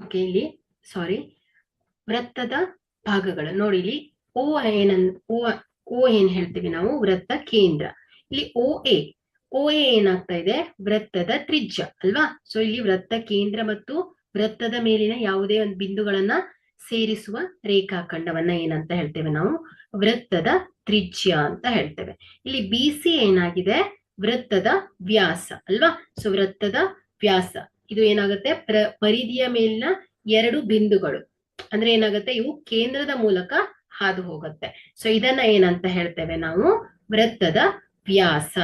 Okay, ಇಲ್ಲಿ ಸಾರಿ, ವೃತ್ತದ ಭಾಗಗಳು ನೋಡಿ. ಇಲ್ಲಿ ಓ ಏನನ್ ಓ ಏನ್ ಹೇಳ್ತೀವಿ ನಾವು, ವೃತ್ತ ಕೇಂದ್ರ. ಇಲ್ಲಿ ಓ ಎ ಏನಾಗ್ತಾ ಇದೆ, ವೃತ್ತದ ತ್ರಿಜ್ಯ ಅಲ್ವಾ. ಸೊ ಇಲ್ಲಿ ವೃತ್ತ ಕೇಂದ್ರ ಮತ್ತು ವೃತ್ತದ ಮೇಲಿನ ಯಾವುದೇ ಒಂದು ಬಿಂದುಗಳನ್ನ ಸೇರಿಸುವ ರೇಖಾಖಂಡವನ್ನ ಏನಂತ ಹೇಳ್ತೇವೆ ನಾವು, ವೃತ್ತದ ತ್ರಿಜ್ಯ ಅಂತ ಹೇಳ್ತೇವೆ. ಇಲ್ಲಿ ಬಿ ಸಿ ಏನಾಗಿದೆ, ವೃತ್ತದ ವ್ಯಾಸ ಅಲ್ವಾ. ಸೊ ವೃತ್ತದ ವ್ಯಾಸ ಇದು ಏನಾಗುತ್ತೆ, ಪರಿಧಿಯ ಮೇಲಿನ ಎರಡು ಬಿಂದುಗಳು ಅಂದ್ರೆ ಏನಾಗುತ್ತೆ, ಇವು ಕೇಂದ್ರದ ಮೂಲಕ ಹಾದು ಹೋಗುತ್ತೆ. ಸೊ ಇದನ್ನ ಏನಂತ ಹೇಳ್ತೇವೆ ನಾವು, ವೃತ್ತದ ವ್ಯಾಸ.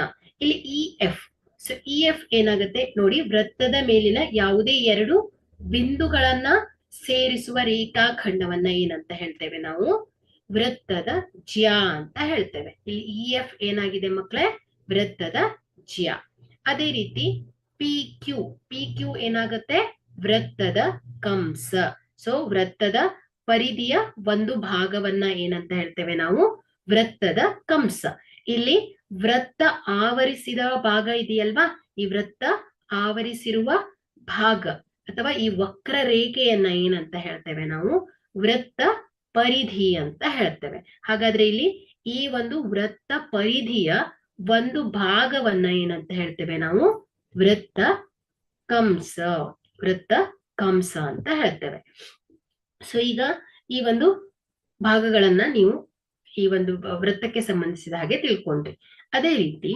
ಇಲ್ಲಿ E F, so E F ಏನಾಗುತ್ತೆ ನೋಡಿ, ವೃತ್ತದ ಮೇಲಿನ ಯಾವುದೇ ಎರಡು ಬಿಂದುಗಳನ್ನ ಸೇರಿಸುವ ರೇಖಾಖಂಡವನ್ನ ಏನಂತ ಹೇಳ್ತೇವೆ ನಾವು, ವೃತ್ತದ ಜ್ಯ ಅಂತ ಹೇಳ್ತೇವೆ. ಇಲ್ಲಿ ಇ ಎಫ್ ಏನಾಗಿದೆ ಮಕ್ಕಳೇ, ವೃತ್ತದ ಜ್ಯ. ಅದೇ ರೀತಿ ಪಿ ಕ್ಯೂ ಏನಾಗುತ್ತೆ, ವೃತ್ತದ ಕಂಸ. ಸೊ ವೃತ್ತದ ಪರಿಧಿಯ ಒಂದು ಭಾಗವನ್ನ ಏನಂತ ಹೇಳ್ತೇವೆ ನಾವು, ವೃತ್ತದ ಕಂಸ. ಇಲ್ಲಿ ವೃತ್ತ ಆವರಿಸಿದ ಭಾಗ ಇದೆಯಲ್ವಾ, ಈ ವೃತ್ತ ಆವರಿಸಿರುವ ಭಾಗ ಅಥವಾ ಈ ವಕ್ರ ರೇಖೆಯನ್ನ ಏನಂತ ಹೇಳ್ತೇವೆ ನಾವು, ವೃತ್ತ ಪರಿಧಿ ಅಂತ ಹೇಳ್ತೇವೆ. ಹಾಗಾದ್ರೆ ಇಲ್ಲಿ ಈ ಒಂದು ವೃತ್ತ ಪರಿಧಿಯ ಒಂದು ಭಾಗವನ್ನ ಏನಂತ ಹೇಳ್ತೇವೆ ನಾವು, ವೃತ್ತ ಕಂಸ ಅಂತ ಹೇಳ್ತೇವೆ. ಸೊ ಈಗ ಈ ಒಂದು ಭಾಗಗಳನ್ನ ನೀವು ಈ ಒಂದು ವೃತ್ತಕ್ಕೆ ಸಂಬಂಧಿಸಿದ ಹಾಗೆ ತಿಳ್ಕೊಂಡ್ರಿ. ಅದೇ ರೀತಿ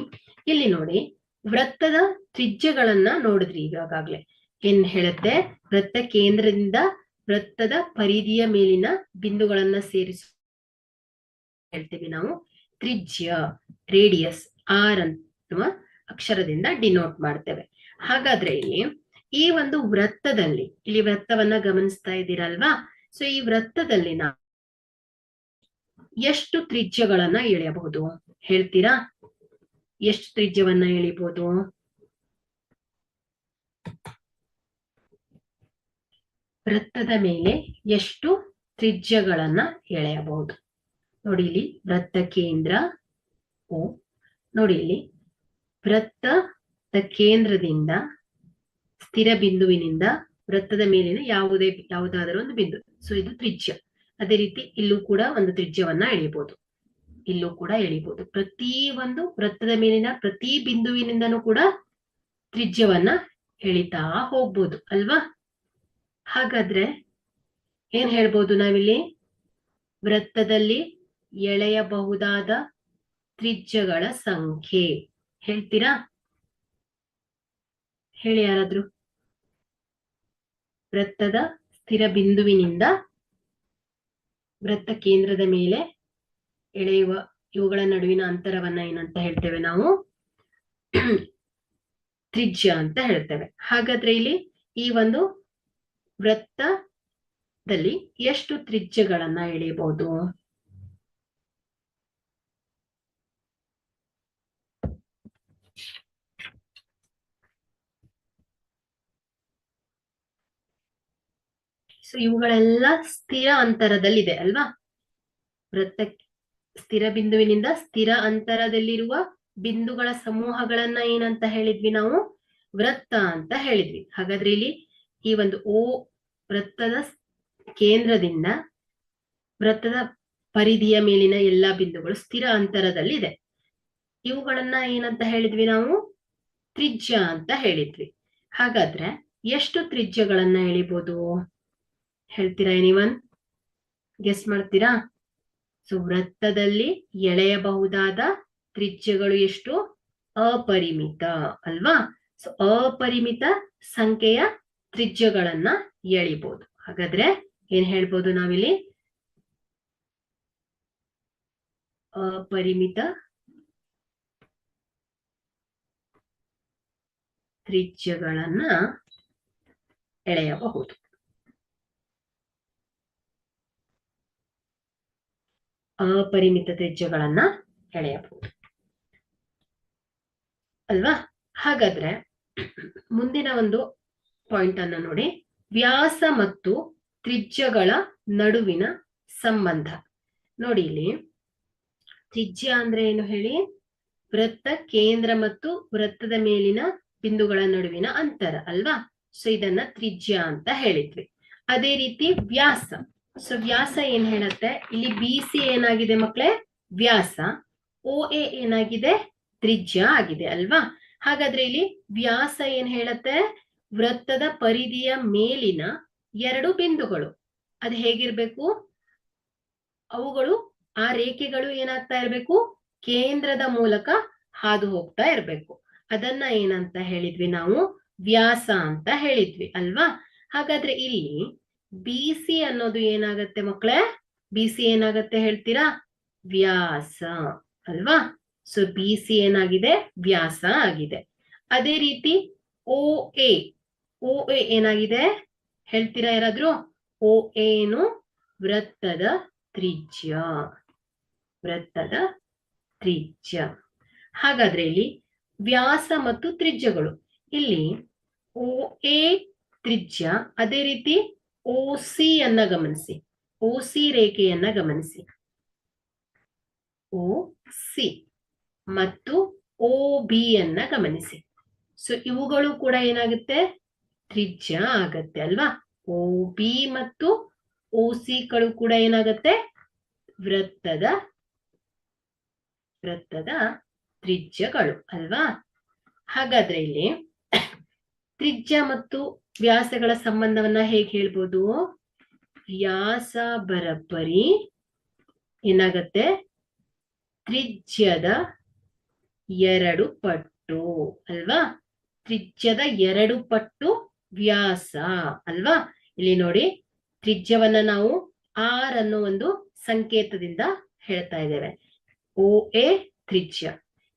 ಇಲ್ಲಿ ನೋಡಿ, ವೃತ್ತದ ತ್ರಿಜ್ಯಗಳನ್ನ ನೋಡಿದ್ರಿ ಈಗಾಗ್ಲೇ. ಏನ್ ಹೇಳುತ್ತೆ, ವೃತ್ತ ಕೇಂದ್ರದಿಂದ ವೃತ್ತದ ಪರಿಧಿಯ ಮೇಲಿನ ಬಿಂದುಗಳನ್ನ ಸೇರಿಸು ಹೇಳ್ತೀವಿ ನಾವು ತ್ರಿಜ್ಯ, ರೇಡಿಯಸ್ ಆರ್ ಅನ್ನುವ ಅಕ್ಷರದಿಂದ ಡಿನೋಟ್ ಮಾಡ್ತೇವೆ. ಹಾಗಾದ್ರೆ ಇಲ್ಲಿ ಈ ಒಂದು ವೃತ್ತದಲ್ಲಿ, ಇಲ್ಲಿ ವೃತ್ತವನ್ನ ಗಮನಿಸ್ತಾ ಇದ್ದೀರಲ್ವಾ. ಸೊ ಈ ವೃತ್ತದಲ್ಲಿ ನಾವು ಎಷ್ಟು ತ್ರಿಜ್ಯಗಳನ್ನ ಎಳೆಯಬಹುದು ಹೇಳ್ತೀರಾ? ಎಷ್ಟು ತ್ರಿಜ್ಯವನ್ನ ಎಳಿಬಹುದು? ವೃತ್ತದ ಮೇಲೆ ಎಷ್ಟು ತ್ರಿಜ್ಯಗಳನ್ನ ಎಳೆಯಬಹುದು ನೋಡಿ. ಇಲ್ಲಿ ವೃತ್ತ ಕೇಂದ್ರ ಓ, ನೋಡಿ ಇಲ್ಲಿ ವೃತ್ತದ ಕೇಂದ್ರದಿಂದ ಸ್ಥಿರ ಬಿಂದುವಿನಿಂದ ವೃತ್ತದ ಮೇಲಿನ ಯಾವುದಾದರೂ ಒಂದು ಬಿಂದು, ಸೊ ಇದು ತ್ರಿಜ್ಯ. ಅದೇ ರೀತಿ ಇಲ್ಲೂ ಕೂಡ ಒಂದು ತ್ರಿಜ್ಯವನ್ನ ಎಳಿಬಹುದು, ಇಲ್ಲೂ ಕೂಡ ಎಳಿಬಹುದು. ಪ್ರತಿ ಒಂದು ವೃತ್ತದ ಮೇಲಿನ ಪ್ರತಿ ಬಿಂದುವಿನಿಂದನೂ ಕೂಡ ತ್ರಿಜ್ಯವನ್ನ ಎಳಿತಾ ಹೋಗ್ಬೋದು ಅಲ್ವಾ. ಹಾಗಾದ್ರೆ ಏನ್ ಹೇಳ್ಬೋದು ನಾವಿಲ್ಲಿ, ವೃತ್ತದಲ್ಲಿ ಎಳೆಯಬಹುದಾದ ತ್ರಿಜ್ಯಗಳ ಸಂಖ್ಯೆ ಹೇಳ್ತೀರಾ? ಹೇಳಿ ಯಾರಾದ್ರೂ. ವೃತ್ತದ ಸ್ಥಿರ ಬಿಂದುವಿನಿಂದ ವೃತ್ತ ಕೇಂದ್ರದ ಮೇಲೆ ಎಳೆಯುವ ಇವುಗಳ ನಡುವಿನ ಅಂತರವನ್ನ ಏನಂತ ಹೇಳ್ತೇವೆ ನಾವು, ತ್ರಿಜ್ಯ ಅಂತ ಹೇಳ್ತೇವೆ. ಹಾಗಾದ್ರೆ ಇಲ್ಲಿ ಈ ಒಂದು ವೃತ್ತದಲ್ಲಿ ಎಷ್ಟು ತ್ರಿಜ್ಯಗಳನ್ನ ಎಳೆಯಬಹುದು? ಸೊ ಇವುಗಳೆಲ್ಲ ಸ್ಥಿರ ಅಂತರದಲ್ಲಿದೆ ಅಲ್ವಾ. ವೃತ್ತ ಸ್ಥಿರ ಬಿಂದುವಿನಿಂದ ಸ್ಥಿರ ಅಂತರದಲ್ಲಿರುವ ಬಿಂದುಗಳ ಸಮೂಹಗಳನ್ನ ಏನಂತ ಹೇಳಿದ್ವಿ ನಾವು, ವೃತ್ತ ಅಂತ ಹೇಳಿದ್ವಿ. ಹಾಗಾದ್ರೆ ಇಲ್ಲಿ ಈ ಒಂದು ಓ ವೃತ್ತದ ಕೇಂದ್ರದಿಂದ ವೃತ್ತದ ಪರಿಧಿಯ ಮೇಲಿನ ಎಲ್ಲಾ ಬಿಂದುಗಳು ಸ್ಥಿರ ಅಂತರದಲ್ಲಿದೆ. ಇವುಗಳನ್ನ ಏನಂತ ಹೇಳಿದ್ವಿ ನಾವು, ತ್ರಿಜ್ಯ ಅಂತ ಹೇಳಿದ್ವಿ. ಹಾಗಾದ್ರೆ ಎಷ್ಟು ತ್ರಿಜ್ಯಗಳನ್ನ ಎಳಿಬಹುದು ಹೇಳ್ತೀರಾ? ಎನಿವನ್ ಗೆಸ್ ಮಾಡ್ತೀರಾ? ಸೊ ವೃತ್ತದಲ್ಲಿ ಎಳೆಯಬಹುದಾದ ತ್ರಿಜ್ಯಗಳು ಎಷ್ಟು? ಅಪರಿಮಿತ ಅಲ್ವಾ. ಸೊ ಅಪರಿಮಿತ ಸಂಖ್ಯೆಯ ತ್ರಿಜ್ಯಗಳನ್ನ ಎಳಿಬಹುದು. ಹಾಗಾದ್ರೆ ಏನ್ ಹೇಳ್ಬೋದು ನಾವಿಲ್ಲಿ, ಅಪರಿಮಿತ ತ್ರಿಜ್ಯಗಳನ್ನ ಎಳೆಯಬಹುದು. ಅಪರಿಮಿತ ತ್ರಿಜ್ಯಗಳನ್ನ ಎಳೆಯಬಹುದು ಅಲ್ವಾ. ಹಾಗಾದ್ರೆ ಮುಂದಿನ ಒಂದು ಪಾಯಿಂಟ್ ಅನ್ನ ನೋಡಿ, ವ್ಯಾಸ ಮತ್ತು ತ್ರಿಜ್ಯಗಳ ನಡುವಿನ ಸಂಬಂಧ ನೋಡಿ. ಇಲ್ಲಿ ತ್ರಿಜ್ಯ ಅಂದ್ರೆ ಏನು ಹೇಳಿ, ವೃತ್ತ ಕೇಂದ್ರ ಮತ್ತು ವೃತ್ತದ ಮೇಲಿನ ಬಿಂದುಗಳ ನಡುವಿನ ಅಂತರ ಅಲ್ವಾ. ಸೊ ಇದನ್ನ ತ್ರಿಜ್ಯ ಅಂತ ಹೇಳಿದ್ವಿ. ಅದೇ ರೀತಿ ವ್ಯಾಸ. ಸೊ ವ್ಯಾಸ ಏನ್ ಹೇಳುತ್ತೆ, ಇಲ್ಲಿ ಬಿ ಸಿ ಏನಾಗಿದೆ ಮಕ್ಕಳೇ, ವ್ಯಾಸ. ಓ ಎ ಏನಾಗಿದೆ, ತ್ರಿಜ್ಯ ಆಗಿದೆ ಅಲ್ವಾ. ಹಾಗಾದ್ರೆ ಇಲ್ಲಿ ವ್ಯಾಸ ಏನ್ ಹೇಳುತ್ತೆ, ವೃತ್ತದ ಪರಿಧಿಯ ಮೇಲಿನ 2 ಬಿಂದುಗಳು. ಅದು ಹೇಗಿರ್ಬೇಕು, ಅವುಗಳು ಆ ರೇಖೆಗಳು ಏನಾಗ್ತಾ ಇರ್ಬೇಕು, ಕೇಂದ್ರದ ಮೂಲಕ ಹಾದು ಹೋಗ್ತಾ ಇರ್ಬೇಕು. ಅದನ್ನ ಏನಂತ ಹೇಳಿದ್ವಿ ನಾವು, ವ್ಯಾಸ ಅಂತ ಹೇಳಿದ್ವಿ ಅಲ್ವಾ. ಹಾಗಾದ್ರೆ ಇಲ್ಲಿ ಬಿ ಸಿ ಅನ್ನೋದು ಏನಾಗತ್ತೆ ಮಕ್ಕಳೇ, ಬಿ ಸಿ ಏನಾಗತ್ತೆ ಹೇಳ್ತೀರಾ, ವ್ಯಾಸ ಅಲ್ವಾ. ಸೊ ಬಿ ಸಿ ಏನಾಗಿದೆ, ವ್ಯಾಸ ಆಗಿದೆ. ಅದೇ ರೀತಿ ಓ ಎ, ಓ ಎ ಏನಾಗಿದೆ ಹೇಳ್ತೀರಾ ಯಾರಾದ್ರೂ, ಓ ಏನು, ವೃತ್ತದ ತ್ರಿಜ್ಯ, ವೃತ್ತದ ತ್ರಿಜ್ಯ. ಹಾಗಾದ್ರೆ ಇಲ್ಲಿ ವ್ಯಾಸ ಮತ್ತು ತ್ರಿಜ್ಯಗಳು, ಇಲ್ಲಿ ಓ ಎ ತ್ರಿಜ್ಯ, ಅದೇ ರೀತಿ ಓ ಸಿ ಅನ್ನ ಗಮನಿಸಿ, ಓ ಸಿ ರೇಖೆಯನ್ನ ಗಮನಿಸಿ, ಓ ಸಿ ಮತ್ತು ಓ ಬಿ ಅನ್ನ ಗಮನಿಸಿ. ಸೊ ಇವುಗಳು ಕೂಡ ಏನಾಗುತ್ತೆ, ತ್ರಿಜ್ಯ ಆಗತ್ತೆ ಅಲ್ವಾ. ಓ ಬಿ ಮತ್ತು ಓ ಸಿ ಗಳು ಕೂಡ ಏನಾಗತ್ತೆ, ವೃತ್ತದ ತ್ರಿಜ್ಯಗಳು ಅಲ್ವಾ. ಹಾಗಾದ್ರೆ ಇಲ್ಲಿ ತ್ರಿಜ್ಯ ಮತ್ತು ವ್ಯಾಸಗಳ ಸಂಬಂಧವನ್ನ ಹೇಗೆ ಹೇಳ್ಬೋದು, ವ್ಯಾಸ ಬರಬ್ಬರಿ ಏನಾಗತ್ತೆ, ತ್ರಿಜ್ಯದ 2 ಪಟ್ಟು ಅಲ್ವಾ. ತ್ರಿಜ್ಯದ 2 ಪಟ್ಟು ವ್ಯಾಸ ಅಲ್ವಾ. ಇಲ್ಲಿ ನೋಡಿ, ತ್ರಿಜ್ಯವನ್ನ ನಾವು ಆರ್ ಅನ್ನೋ ಒಂದು ಸಂಕೇತದಿಂದ ಹೇಳ್ತಾ ಇದ್ದೇವೆ, ಓ ಎ ತ್ರಿಜ್ಯ.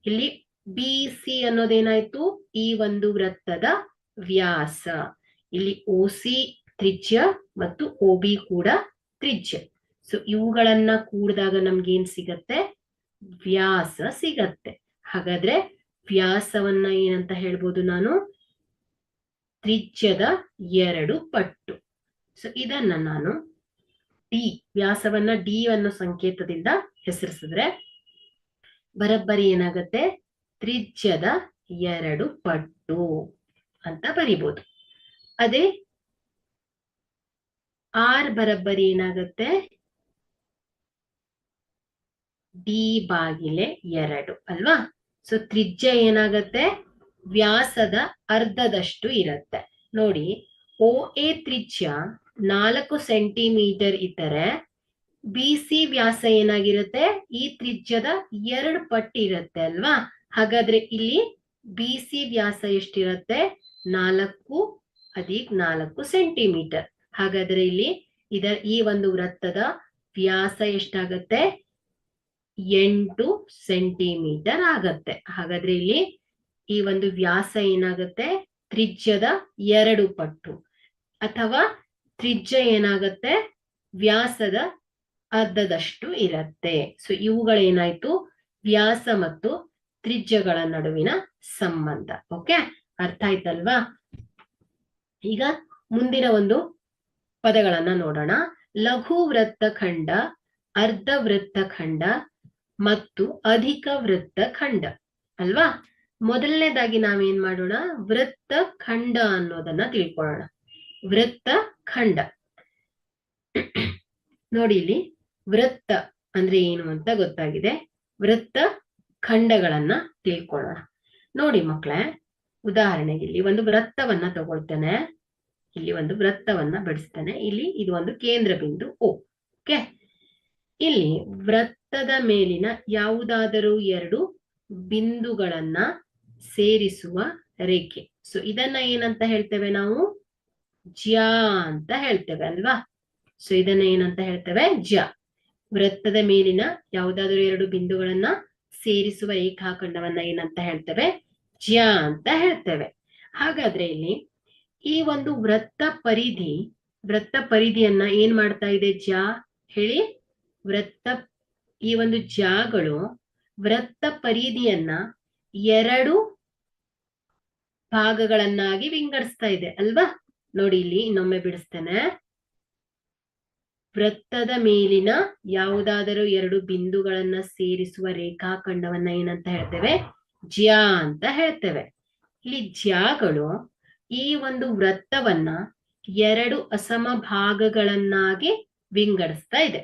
ಇಲ್ಲಿ ಬಿ ಸಿ ಅನ್ನೋದೇನಾಯ್ತು, ಈ ಒಂದು ವೃತ್ತದ ವ್ಯಾಸ. ಇಲ್ಲಿ ಓ ಸಿ ತ್ರಿಜ್ಯ ಮತ್ತು ಓ ಬಿ ಕೂಡ ತ್ರಿಜ್ಯ. ಸೊ ಇವುಗಳನ್ನ ಕೂಡಿದಾಗ ನಮ್ಗೆ ಏನ್ ಸಿಗತ್ತೆ, ವ್ಯಾಸ ಸಿಗತ್ತೆ. ಹಾಗಾದ್ರೆ ವ್ಯಾಸವನ್ನ ಏನಂತ ಹೇಳ್ಬೋದು ನಾನು, ತ್ರಿಜ್ಯದ 2 ಪಟ್ಟು. ಸೊ ಇದನ್ನ ನಾನು ಡಿ, ವ್ಯಾಸವನ್ನ ಡಿ ಅನ್ನೋ ಸಂಕೇತದಿಂದ ಹೆಸರಿಸಿದ್ರೆ ಬರಬ್ಬರಿ ಏನಾಗತ್ತೆ, ತ್ರಿಜ್ಯದ 2 ಪಟ್ಟು ಅಂತ ಬರಿಬಹುದು. ಅದೇ ಆರ್ ಬರಬ್ಬರಿ ಏನಾಗತ್ತೆ, ಡಿ ಭಾಗಿಲೆ 2 ಅಲ್ವಾ. ಸೊ ತ್ರಿಜ್ಯ ಏನಾಗತ್ತೆ, ವ್ಯಾಸದ ಅರ್ಧದಷ್ಟು ಇರುತ್ತೆ. ನೋಡಿ, ಓ ಎ ತ್ರಿಜ್ಯ 4 ಸೆಂಟಿಮೀಟರ್ ಇದ್ದರೆ ಬಿ ಸಿ ವ್ಯಾಸ ಏನಾಗಿರುತ್ತೆ, ಈ ತ್ರಿಜ್ಯದ 2 ಪಟ್ಟು ಇರುತ್ತೆ ಅಲ್ವಾ. ಹಾಗಾದ್ರೆ ಇಲ್ಲಿ ಬಿ ಸಿ ವ್ಯಾಸ ಎಷ್ಟಿರುತ್ತೆ, 4 + 4 ಸೆಂಟಿಮೀಟರ್. ಹಾಗಾದ್ರೆ ಇಲ್ಲಿ ಈ ಒಂದು ವೃತ್ತದ ವ್ಯಾಸ ಎಷ್ಟಾಗತ್ತೆ, 8 ಸೆಂಟಿಮೀಟರ್ ಆಗತ್ತೆ. ಹಾಗಾದ್ರೆ ಇಲ್ಲಿ ಈ ಒಂದು ವ್ಯಾಸ ಏನಾಗತ್ತೆ, ತ್ರಿಜ್ಯದ 2 ಪಟ್ಟು, ಅಥವಾ ತ್ರಿಜ್ಯ ಏನಾಗತ್ತೆ, ವ್ಯಾಸದ ಅರ್ಧದಷ್ಟು ಇರತ್ತೆ. ಸೊ ಇವುಗಳೇನಾಯ್ತು, ವ್ಯಾಸ ಮತ್ತು ತ್ರಿಜ್ಯಗಳ ನಡುವಿನ ಸಂಬಂಧ. ಓಕೆ, ಅರ್ಥ ಆಯ್ತಲ್ವಾ. ಈಗ ಮುಂದಿನ ಒಂದು ಪದಗಳನ್ನ ನೋಡೋಣ. ಲಘು ವೃತ್ತಖಂಡ, ಅರ್ಧ ವೃತ್ತಖಂಡ ಮತ್ತು ಅಧಿಕ ವೃತ್ತಖಂಡ ಅಲ್ವಾ. ಮೊದಲನೇದಾಗಿ ನಾವೇನ್ ಮಾಡೋಣ, ವೃತ್ತಖಂಡ ಅನ್ನೋದನ್ನ ತಿಳ್ಕೊಳ್ಳೋಣ. ವೃತ್ತಖಂಡ ನೋಡಿ, ಇಲ್ಲಿ ವೃತ್ತ ಅಂದ್ರೆ ಏನು ಅಂತ ಗೊತ್ತಾಗಿದೆ. ವೃತ್ತ ಖಂಡಗಳನ್ನ ತಿಳ್ಕೊಳ್ಳೋಣ. ನೋಡಿ ಮಕ್ಕಳೇ, ಉದಾಹರಣೆಗೆ ಇಲ್ಲಿ ಒಂದು ವೃತ್ತವನ್ನ ತಗೊಳ್ತೇನೆ, ಇಲ್ಲಿ ಒಂದು ವೃತ್ತವನ್ನ ಬಿಡಿಸ್ತೇನೆ. ಇಲ್ಲಿ ಇದು ಒಂದು ಕೇಂದ್ರ ಬಿಂದು ಓ. ಓಕೆ, ಇಲ್ಲಿ ವೃತ್ತದ ಮೇಲಿನ ಯಾವುದಾದರೂ 2 ಬಿಂದುಗಳನ್ನ ಸೇರಿಸುವ ರೇಖೆ. ಸೊ ಇದನ್ನ ಏನಂತ ಹೇಳ್ತೇವೆ ನಾವು, ಜ್ಯ ಅಂತ ಹೇಳ್ತೇವೆ ಅಲ್ವಾ. ಸೊ ಇದನ್ನ ಏನಂತ ಹೇಳ್ತೇವೆ, ಜ್ಯ. ವೃತ್ತದ ಮೇಲಿನ ಯಾವುದಾದರೂ 2 ಬಿಂದುಗಳನ್ನ ಸೇರಿಸುವ ರೇಖಾಖಂಡವನ್ನ ಏನಂತ ಹೇಳ್ತೇವೆ, ಜ್ಯ ಅಂತ ಹೇಳ್ತೇವೆ. ಹಾಗಾದ್ರೆ ಇಲ್ಲಿ ಈ ಒಂದು ವೃತ್ತ ಪರಿಧಿಯನ್ನ ಏನ್ ಮಾಡ್ತಾ ಇದೆ ಜ್ಯ ಹೇಳಿ. ಈ ಒಂದು ಜ್ಯಗಳು ವೃತ್ತ ಪರಿಧಿಯನ್ನ 2 ಭಾಗಗಳನ್ನಾಗಿ ವಿಂಗಡಿಸ್ತಾ ಇದೆ ಅಲ್ವಾ. ನೋಡಿ, ಇಲ್ಲಿ ಇನ್ನೊಮ್ಮೆ ಬಿಡಿಸ್ತೇನೆ. ವೃತ್ತದ ಮೇಲಿನ ಯಾವುದಾದರೂ 2 ಬಿಂದುಗಳನ್ನ ಸೇರಿಸುವ ರೇಖಾಖಂಡವನ್ನ ಏನಂತ ಹೇಳ್ತೇವೆ, ಜ್ಯ ಅಂತ ಹೇಳ್ತೇವೆ. ಇಲ್ಲಿ ಜ್ಯಗಳು ಈ ಒಂದು ವೃತ್ತವನ್ನ ಎರಡು ಅಸಮ ಭಾಗಗಳನ್ನಾಗಿ ವಿಂಗಡಿಸ್ತಾ ಇದೆ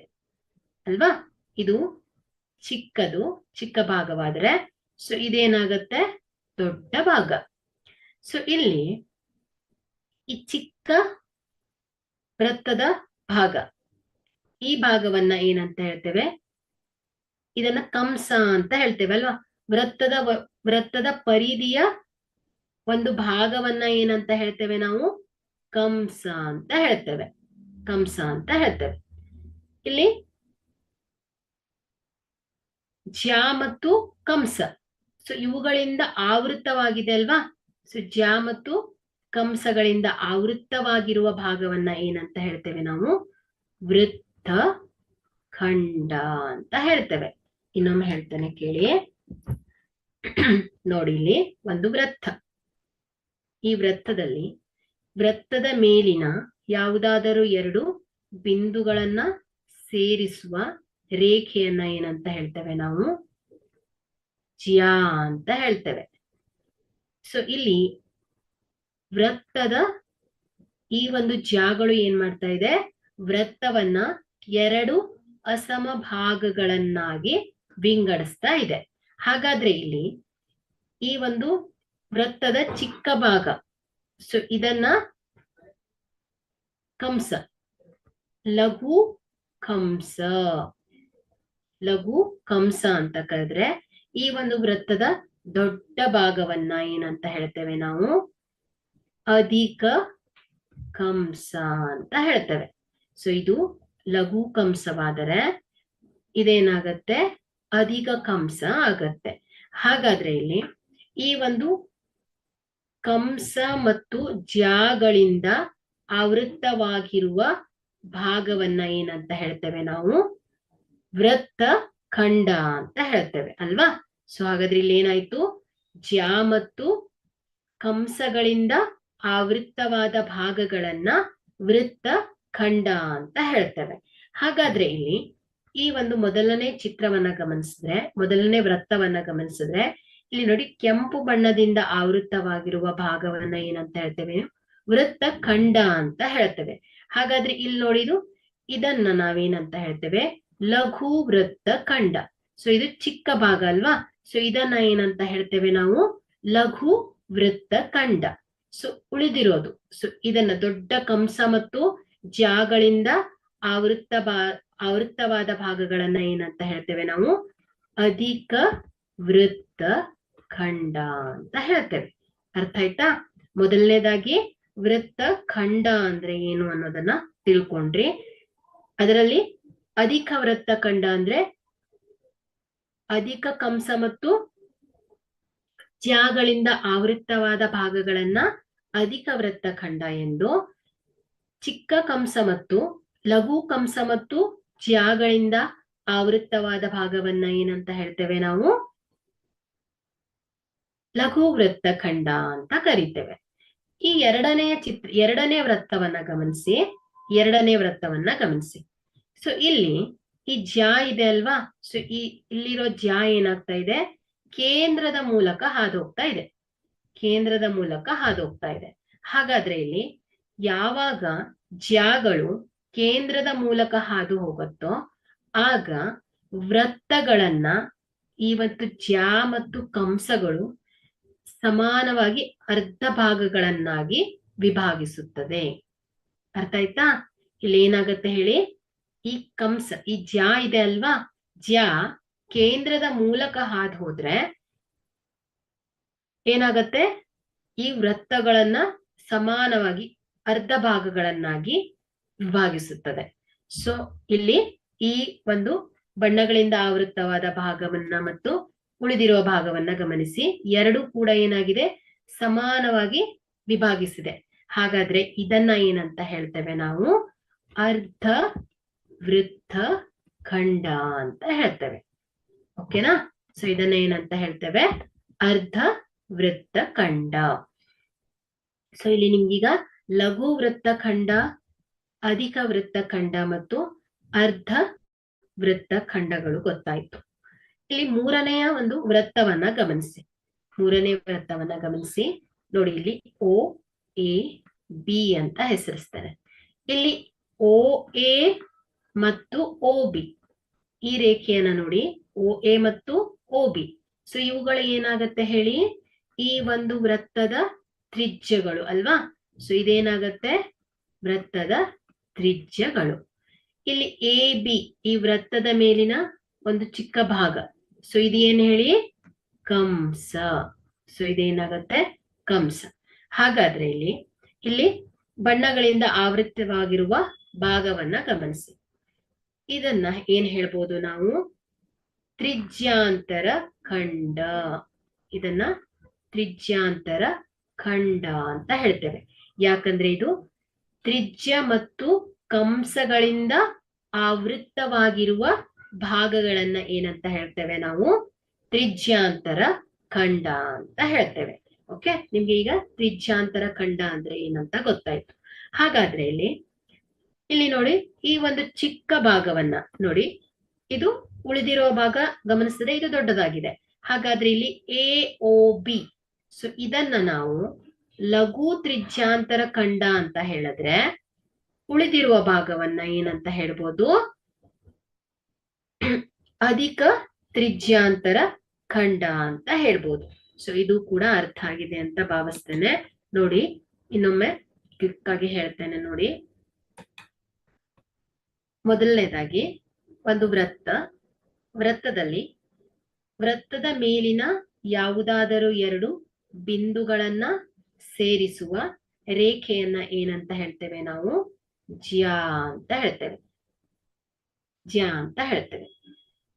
ಅಲ್ವಾ. ಇದು ಚಿಕ್ಕ ಭಾಗವಾದ್ರೆ ಸೊ ಇದೇನಾಗತ್ತೆ, ದೊಡ್ಡ ಭಾಗ. ಸೊ ಇಲ್ಲಿ ಈ ಚಿಕ್ಕ ವೃತ್ತದ ಭಾಗ, ಈ ಭಾಗವನ್ನ ಏನಂತ ಹೇಳ್ತೇವೆ, ಇದನ್ನ ಕಂಸ ಅಂತ ಹೇಳ್ತೇವೆ ಅಲ್ವಾ. ವೃತ್ತದ ಪರಿಧಿಯ ಒಂದು ಭಾಗವನ್ನ ಏನಂತ ಹೇಳ್ತೇವೆ ನಾವು, ಕಂಸ ಅಂತ ಹೇಳ್ತೇವೆ. ಕಂಸ ಅಂತ ಹೇಳ್ತೇವೆ. ಇಲ್ಲಿ ಜ್ಯಾ ಮತ್ತು ಕಂಸ, ಸೊ ಇವುಗಳಿಂದ ಆವೃತ್ತವಾಗಿದೆ ಅಲ್ವಾ. ಸೊ ಜ್ಯಾ ಮತ್ತು ಕಂಸಗಳಿಂದ ಆವೃತ್ತವಾಗಿರುವ ಭಾಗವನ್ನ ಏನಂತ ಹೇಳ್ತೇವೆ ನಾವು, ವೃತ್ತ ಖಂಡ ಅಂತ ಹೇಳ್ತೇವೆ. ಇನ್ನೊಮ್ಮೆ ಹೇಳ್ತೇನೆ ಕೇಳಿ. ನೋಡಿ, ಇಲ್ಲಿ ಒಂದು ವೃತ್ತ. ಈ ವೃತ್ತದಲ್ಲಿ ವೃತ್ತದ ಮೇಲಿನ ಯಾವುದಾದರೂ ಎರಡು ಬಿಂದುಗಳನ್ನ ಸೇರಿಸುವ ರೇಖೆಯನ್ನ ಏನಂತ ಹೇಳ್ತೇವೆ ನಾವು, ಜ್ಯಾ ಅಂತ ಹೇಳ್ತೇವೆ. ಸೊ ಇಲ್ಲಿ ವೃತ್ತದ ಈ ಒಂದು ಜ್ಯಾಗಳು ಏನ್ ಮಾಡ್ತಾ ಇದೆ, ವೃತ್ತವನ್ನ ಎರಡು ಅಸಮ ಭಾಗಗಳನ್ನಾಗಿ ವಿಂಗಡಿಸ್ತಾ ಇದೆ. ಹಾಗಾದ್ರೆ ಇಲ್ಲಿ ಈ ಒಂದು ವೃತ್ತದ ಚಿಕ್ಕ ಭಾಗ, ಸೊ ಇದನ್ನ ಕಂಸ, ಲಘು ಕಂಸ, ಲಘು ಕಂಸ ಅಂತ ಕರೆದ್ರೆ, ಈ ಒಂದು ವೃತ್ತದ ದೊಡ್ಡ ಭಾಗವನ್ನ ಏನಂತ ಹೇಳ್ತೇವೆ ನಾವು, ಅಧಿಕ ಕಂಸ ಅಂತ ಹೇಳ್ತೇವೆ. ಸೊ ಇದು ಲಘು ಕಂಸವಾದರೆ ಇದೇನಾಗತ್ತೆ, ಅಧಿಕ ಕಂಸ ಆಗತ್ತೆ. ಹಾಗಾದ್ರೆ ಇಲ್ಲಿ ಈ ಒಂದು ಕಂಸ ಮತ್ತು ಜ್ಯಾಗಳಿಂದ ಆವೃತ್ತವಾಗಿರುವ ಭಾಗವನ್ನ ಏನಂತ ಹೇಳ್ತೇವೆ ನಾವು, ವೃತ್ತ ಖಂಡ ಅಂತ ಹೇಳ್ತೇವೆ ಅಲ್ವಾ. ಸೊ ಹಾಗಾದ್ರೆ ಇಲ್ಲಿ ಏನಾಯ್ತು, ಜ್ಯಾ ಮತ್ತು ಕಂಸಗಳಿಂದ ಆವೃತ್ತವಾದ ಭಾಗಗಳನ್ನ ವೃತ್ತ ಖಂಡ ಅಂತ ಹೇಳ್ತೇವೆ. ಹಾಗಾದ್ರೆ ಇಲ್ಲಿ ಈ ಒಂದು ಮೊದಲನೇ ಚಿತ್ರವನ್ನ ಗಮನಿಸಿದ್ರೆ, ಮೊದಲನೇ ವೃತ್ತವನ್ನ ಗಮನಿಸಿದ್ರೆ, ಇಲ್ಲಿ ನೋಡಿ ಕೆಂಪು ಬಣ್ಣದಿಂದ ಆವೃತ್ತವಾಗಿರುವ ಭಾಗವನ್ನ ಏನಂತ ಹೇಳ್ತೇವೆ, ವೃತ್ತ ಖಂಡ ಅಂತ ಹೇಳ್ತೇವೆ. ಹಾಗಾದ್ರೆ ಇಲ್ಲಿ ನೋಡಿದು, ಇದನ್ನ ನಾವೇನಂತ ಹೇಳ್ತೇವೆ, ಲಘು ವೃತ್ತ ಖಂಡ. ಸೊ ಇದು ಚಿಕ್ಕ ಭಾಗ ಅಲ್ವಾ. ಸೊ ಇದನ್ನ ಏನಂತ ಹೇಳ್ತೇವೆ ನಾವು, ಲಘು ವೃತ್ತ ಖಂಡ. ಸೊ ಉಳಿದಿರೋದು, ಸೊ ಇದನ್ನ ದೊಡ್ಡ ಕಂಸ ಮತ್ತು ಜ್ಯಾಗಳಿಂದ ಆವೃತ್ತವಾದ ಭಾಗಗಳನ್ನ ಏನಂತ ಹೇಳ್ತೇವೆ ನಾವು, ಅಧಿಕ ವೃತ್ತ ಖಂಡ ಅಂತ ಹೇಳ್ತೇವೆ. ಅರ್ಥ ಆಯ್ತಾ. ಮೊದಲನೇದಾಗಿ ವೃತ್ತ ಖಂಡ ಅಂದ್ರೆ ಏನು ಅನ್ನೋದನ್ನ ತಿಳ್ಕೊಂಡ್ರಿ. ಅದರಲ್ಲಿ ಅಧಿಕ ವೃತ್ತ ಖಂಡ ಅಂದ್ರೆ ಅಧಿಕ ಕಂಸ ಮತ್ತು ಜ್ಯಾಗಳಿಂದ ಆವೃತ್ತವಾದ ಭಾಗಗಳನ್ನ ಅಧಿಕ ವೃತ್ತ ಖಂಡ ಎಂದು, ಚಿಕ್ಕ ಕಂಸ ಮತ್ತು ಲಘು ಕಂಸ ಮತ್ತು ಜ್ಯಾಗಳಿಂದ ಆವೃತ್ತವಾದ ಭಾಗವನ್ನ ಏನಂತ ಹೇಳ್ತೇವೆ ನಾವು, ಲಘು ವೃತ್ತ ಖಂಡ ಅಂತ ಕರಿತೇವೆ. ಈ ಎರಡನೇ ವೃತ್ತವನ್ನ ಗಮನಿಸಿ. ಸೊ ಇಲ್ಲಿ ಈ ಜ್ಯಾ ಇದೆ ಅಲ್ವಾ. ಸೊ ಇಲ್ಲಿರೋ ಜ್ಯಾ ಏನಾಗ್ತಾ ಇದೆ, ಕೇಂದ್ರದ ಮೂಲಕ ಹಾದು ಹೋಗ್ತಾ ಇದೆ. ಹಾಗಾದ್ರೆ ಇಲ್ಲಿ ಯಾವಾಗ ಜ್ಯಾಗಳು ಕೇಂದ್ರದ ಮೂಲಕ ಹಾದು ಹೋಗುತ್ತೋ ಆಗ ವೃತ್ತಗಳನ್ನ ಇವತ್ತು ಜ್ಯಾ ಮತ್ತು ಕಂಸಗಳು ಸಮಾನವಾಗಿ ಅರ್ಧ ಭಾಗಗಳನ್ನಾಗಿ ವಿಭಾಗಿಸುತ್ತದೆ. ಅರ್ಥ ಆಯ್ತಾ. ಇಲ್ಲಿ ಏನಾಗತ್ತೆ ಹೇಳಿ, ಈ ಕಂಸ, ಈ ಜ್ಯಾ ಇದೆ ಅಲ್ವಾ, ಜ್ಯಾ ಕೇಂದ್ರದ ಮೂಲಕ ಹಾದು ಹೋದ್ರೆ ಏನಾಗತ್ತೆ, ಈ ವೃತ್ತಗಳನ್ನ ಸಮಾನವಾಗಿ ಅರ್ಧ ಭಾಗಗಳನ್ನಾಗಿ ವಿಭಾಗಿಸುತ್ತದೆ. ಸೊ ಇಲ್ಲಿ ಈ ಒಂದು ಬಣ್ಣಗಳಿಂದ ಆವೃತ್ತವಾದ ಭಾಗವನ್ನ ಮತ್ತು ಉಳಿದಿರುವ ಭಾಗವನ್ನ ಗಮನಿಸಿ, ಎರಡೂ ಕೂಡ ಏನಾಗಿದೆ, ಸಮಾನವಾಗಿ ವಿಭಾಗಿಸಿದೆ. ಹಾಗಾದ್ರೆ ಇದನ್ನ ಏನಂತ ಹೇಳ್ತೇವೆ ನಾವು, ಅರ್ಧ ವೃತ್ತ ಖಂಡ ಅಂತ ಹೇಳ್ತೇವೆ. ಓಕೆನಾ. ಸೊ ಇದನ್ನ ಏನಂತ ಹೇಳ್ತೇವೆ, ಅರ್ಧ ವೃತ್ತ ಖಂಡ. ಸೊ ಇಲ್ಲಿ ನಿಮ್ಗೀಗ ಲಘು ವೃತ್ತ ಖಂಡ, ಅಧಿಕ ವೃತ್ತ ಖಂಡ ಮತ್ತು ಅರ್ಧ ವೃತ್ತ ಖಂಡಗಳು ಗೊತ್ತಾಯ್ತು. ಇಲ್ಲಿ ಮೂರನೆಯ ಒಂದು ವೃತ್ತವನ್ನ ಗಮನಿಸಿ. ನೋಡಿ ಇಲ್ಲಿ O A ಬಿ ಅಂತ ಹೆಸರಿಸ್ತಾರೆ. ಇಲ್ಲಿ ಓ ಎ ಮತ್ತು ಓ ಬಿ, ಈ ರೇಖೆಯನ್ನ ನೋಡಿ, ಓ ಎ ಮತ್ತು ಓ ಬಿ. ಸೊ ಇವುಗಳು ಏನಾಗತ್ತೆ ಹೇಳಿ, ಈ ಒಂದು ವೃತ್ತದ ತ್ರಿಜ್ಯಗಳು ಅಲ್ವಾ. ಸೊ ಇದೇನಾಗತ್ತೆ, ವೃತ್ತದ ತ್ರಿಜ್ಯಗಳು. ಇಲ್ಲಿ ಎ ಬಿ, ಈ ವೃತ್ತದ ಮೇಲಿನ ಒಂದು ಚಿಕ್ಕ ಭಾಗ. ಸೊ ಇದೇನ್ ಹೇಳಿ, ಕಂಸ. ಸೊ ಇದೇನಾಗತ್ತೆ, ಕಂಸ. ಹಾಗಾದ್ರೆ ಇಲ್ಲಿ ಬಣ್ಣಗಳಿಂದ ಆವೃತವಾಗಿರುವ ಭಾಗವನ್ನ ಗಮನಿಸಿ. ಇದನ್ನ ಏನ್ ಹೇಳ್ಬೋದು ನಾವು, ತ್ರಿಜ್ಯಾಂತರ ಖಂಡ. ಇದನ್ನ ತ್ರಿಜ್ಯಾಂತರ ಖಂಡ ಅಂತ ಹೇಳ್ತೇವೆ. ಯಾಕಂದ್ರೆ ಇದು ತ್ರಿಜ್ಯ ಮತ್ತು ಕಂಸಗಳಿಂದ ಆವೃತ್ತವಾಗಿರುವ ಭಾಗಗಳನ್ನ ಏನಂತ ಹೇಳ್ತೇವೆ ನಾವು, ತ್ರಿಜ್ಯಾಂತರ ಖಂಡ ಅಂತ ಹೇಳ್ತೇವೆ. ಓಕೆ, ನಿಮ್ಗೆ ಈಗ ತ್ರಿಜ್ಯಾಂತರ ಖಂಡ ಅಂದ್ರೆ ಏನಂತ ಗೊತ್ತಾಯ್ತು. ಹಾಗಾದ್ರೆ ಇಲ್ಲಿ ನೋಡಿ, ಈ ಒಂದು ಚಿಕ್ಕ ಭಾಗವನ್ನ ನೋಡಿ, ಇದು ಉಳಿದಿರೋ ಭಾಗ ಗಮನಿಸಿದ್ರೆ ಇದು ದೊಡ್ಡದಾಗಿದೆ. ಹಾಗಾದ್ರೆ ಇಲ್ಲಿ ಎ ಓ ಬಿ, ಸೊ ಇದನ್ನ ನಾವು ಲಘು ತ್ರಿಜ್ಯಾಂತರ ಖಂಡ ಅಂತ ಹೇಳಿದ್ರೆ, ಉಳಿದಿರುವ ಭಾಗವನ್ನ ಏನಂತ ಹೇಳ್ಬೋದು, ಅಧಿಕ ತ್ರಿಜ್ಯಾಂತರ ಖಂಡ ಅಂತ ಹೇಳ್ಬೋದು. ಸೊ ಇದು ಕೂಡ ಅರ್ಥ ಆಗಿದೆ ಅಂತ ಭಾವಿಸ್ತೇನೆ. ನೋಡಿ, ಇನ್ನೊಮ್ಮೆ ಕ್ವಿಕ್ ಆಗಿ ಹೇಳ್ತೇನೆ ನೋಡಿ. ಮೊದಲನೇದಾಗಿ ಒಂದು ವೃತ್ತದಲ್ಲಿ ವೃತ್ತದ ಮೇಲಿನ ಯಾವುದಾದರೂ ಎರಡು ಬಿಂದುಗಳನ್ನ ಸೇರಿಸುವ ರೇಖೆಯನ್ನ ಏನಂತ ಹೇಳ್ತೇವೆ ನಾವು, ಜ್ಯಾ ಅಂತ ಹೇಳ್ತೇವೆ. ಜ್ಯಾ ಅಂತ ಹೇಳ್ತೇವೆ.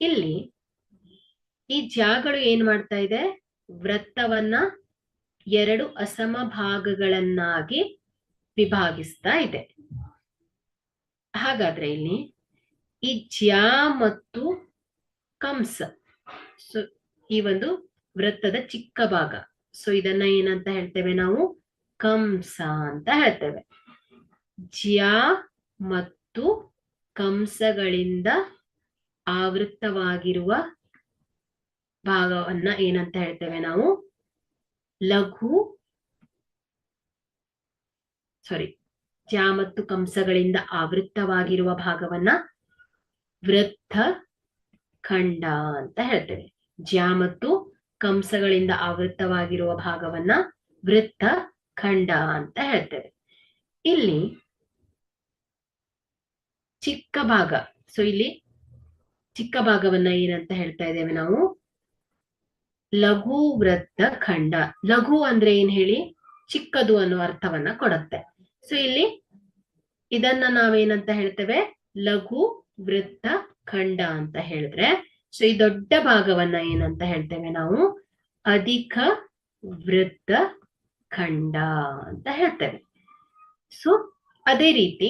ಇಲ್ಲಿ ಈ ಜ್ಯಾಗಳು ಏನ್ ಮಾಡ್ತಾ ಇದೆ, ವೃತ್ತವನ್ನ ಎರಡು ಅಸಮ ಭಾಗಗಳನ್ನಾಗಿ ವಿಭಾಗಿಸ್ತಾ ಇದೆ. ಹಾಗಾದ್ರೆ ಇಲ್ಲಿ ಈ ಜ್ಯಾ ಮತ್ತು ಕಂಸ, ಸೊ ಈ ಒಂದು ವೃತ್ತದ ಚಿಕ್ಕ ಭಾಗ, ಸೊ ಇದನ್ನ ಏನಂತ ಹೇಳ್ತೇವೆ ನಾವು, ಕಂಸ ಅಂತ ಹೇಳ್ತೇವೆ. ಜ್ಯಾ ಮತ್ತು ಕಂಸಗಳಿಂದ ಆವೃತ್ತವಾಗಿರುವ ಭಾಗವನ್ನ ಏನಂತ ಹೇಳ್ತೇವೆ ನಾವು, ಜ್ಯಾ ಮತ್ತು ಕಂಸಗಳಿಂದ ಆವೃತ್ತವಾಗಿರುವ ಭಾಗವನ್ನ ವೃತ್ತ ಖಂಡ ಅಂತ ಹೇಳ್ತೇವೆ. ಜ್ಯಾ ಮತ್ತು ಕಂಸಗಳಿಂದ ಆವೃತ್ತವಾಗಿರುವ ಭಾಗವನ್ನ ವೃತ್ತ ಖಂಡ ಅಂತ ಹೇಳ್ತೇವೆ. ಇಲ್ಲಿ ಚಿಕ್ಕ ಭಾಗ, ಸೊ ಇಲ್ಲಿ ಚಿಕ್ಕ ಭಾಗವನ್ನ ಏನಂತ ಹೇಳ್ತಾ ಇದ್ದೇವೆ ನಾವು, ಲಘು ವೃತ್ತ ಖಂಡ. ಲಘು ಅಂದ್ರೆ ಏನ್ ಹೇಳಿ, ಚಿಕ್ಕದು ಅನ್ನೋ ಅರ್ಥವನ್ನ ಕೊಡುತ್ತೆ. ಸೊ ಇಲ್ಲಿ ಇದನ್ನ ನಾವೇನಂತ ಹೇಳ್ತೇವೆ, ಲಘು ವೃತ್ತ ಖಂಡ ಅಂತ ಹೇಳಿದ್ರೆ, ಸೊ ಈ ದೊಡ್ಡ ಭಾಗವನ್ನ ಏನಂತ ಹೇಳ್ತೇವೆ ನಾವು, ಅಧಿಕ ವೃತ್ತ ಖಂಡ ಅಂತ ಹೇಳ್ತೇವೆ. ಸೊ ಅದೇ ರೀತಿ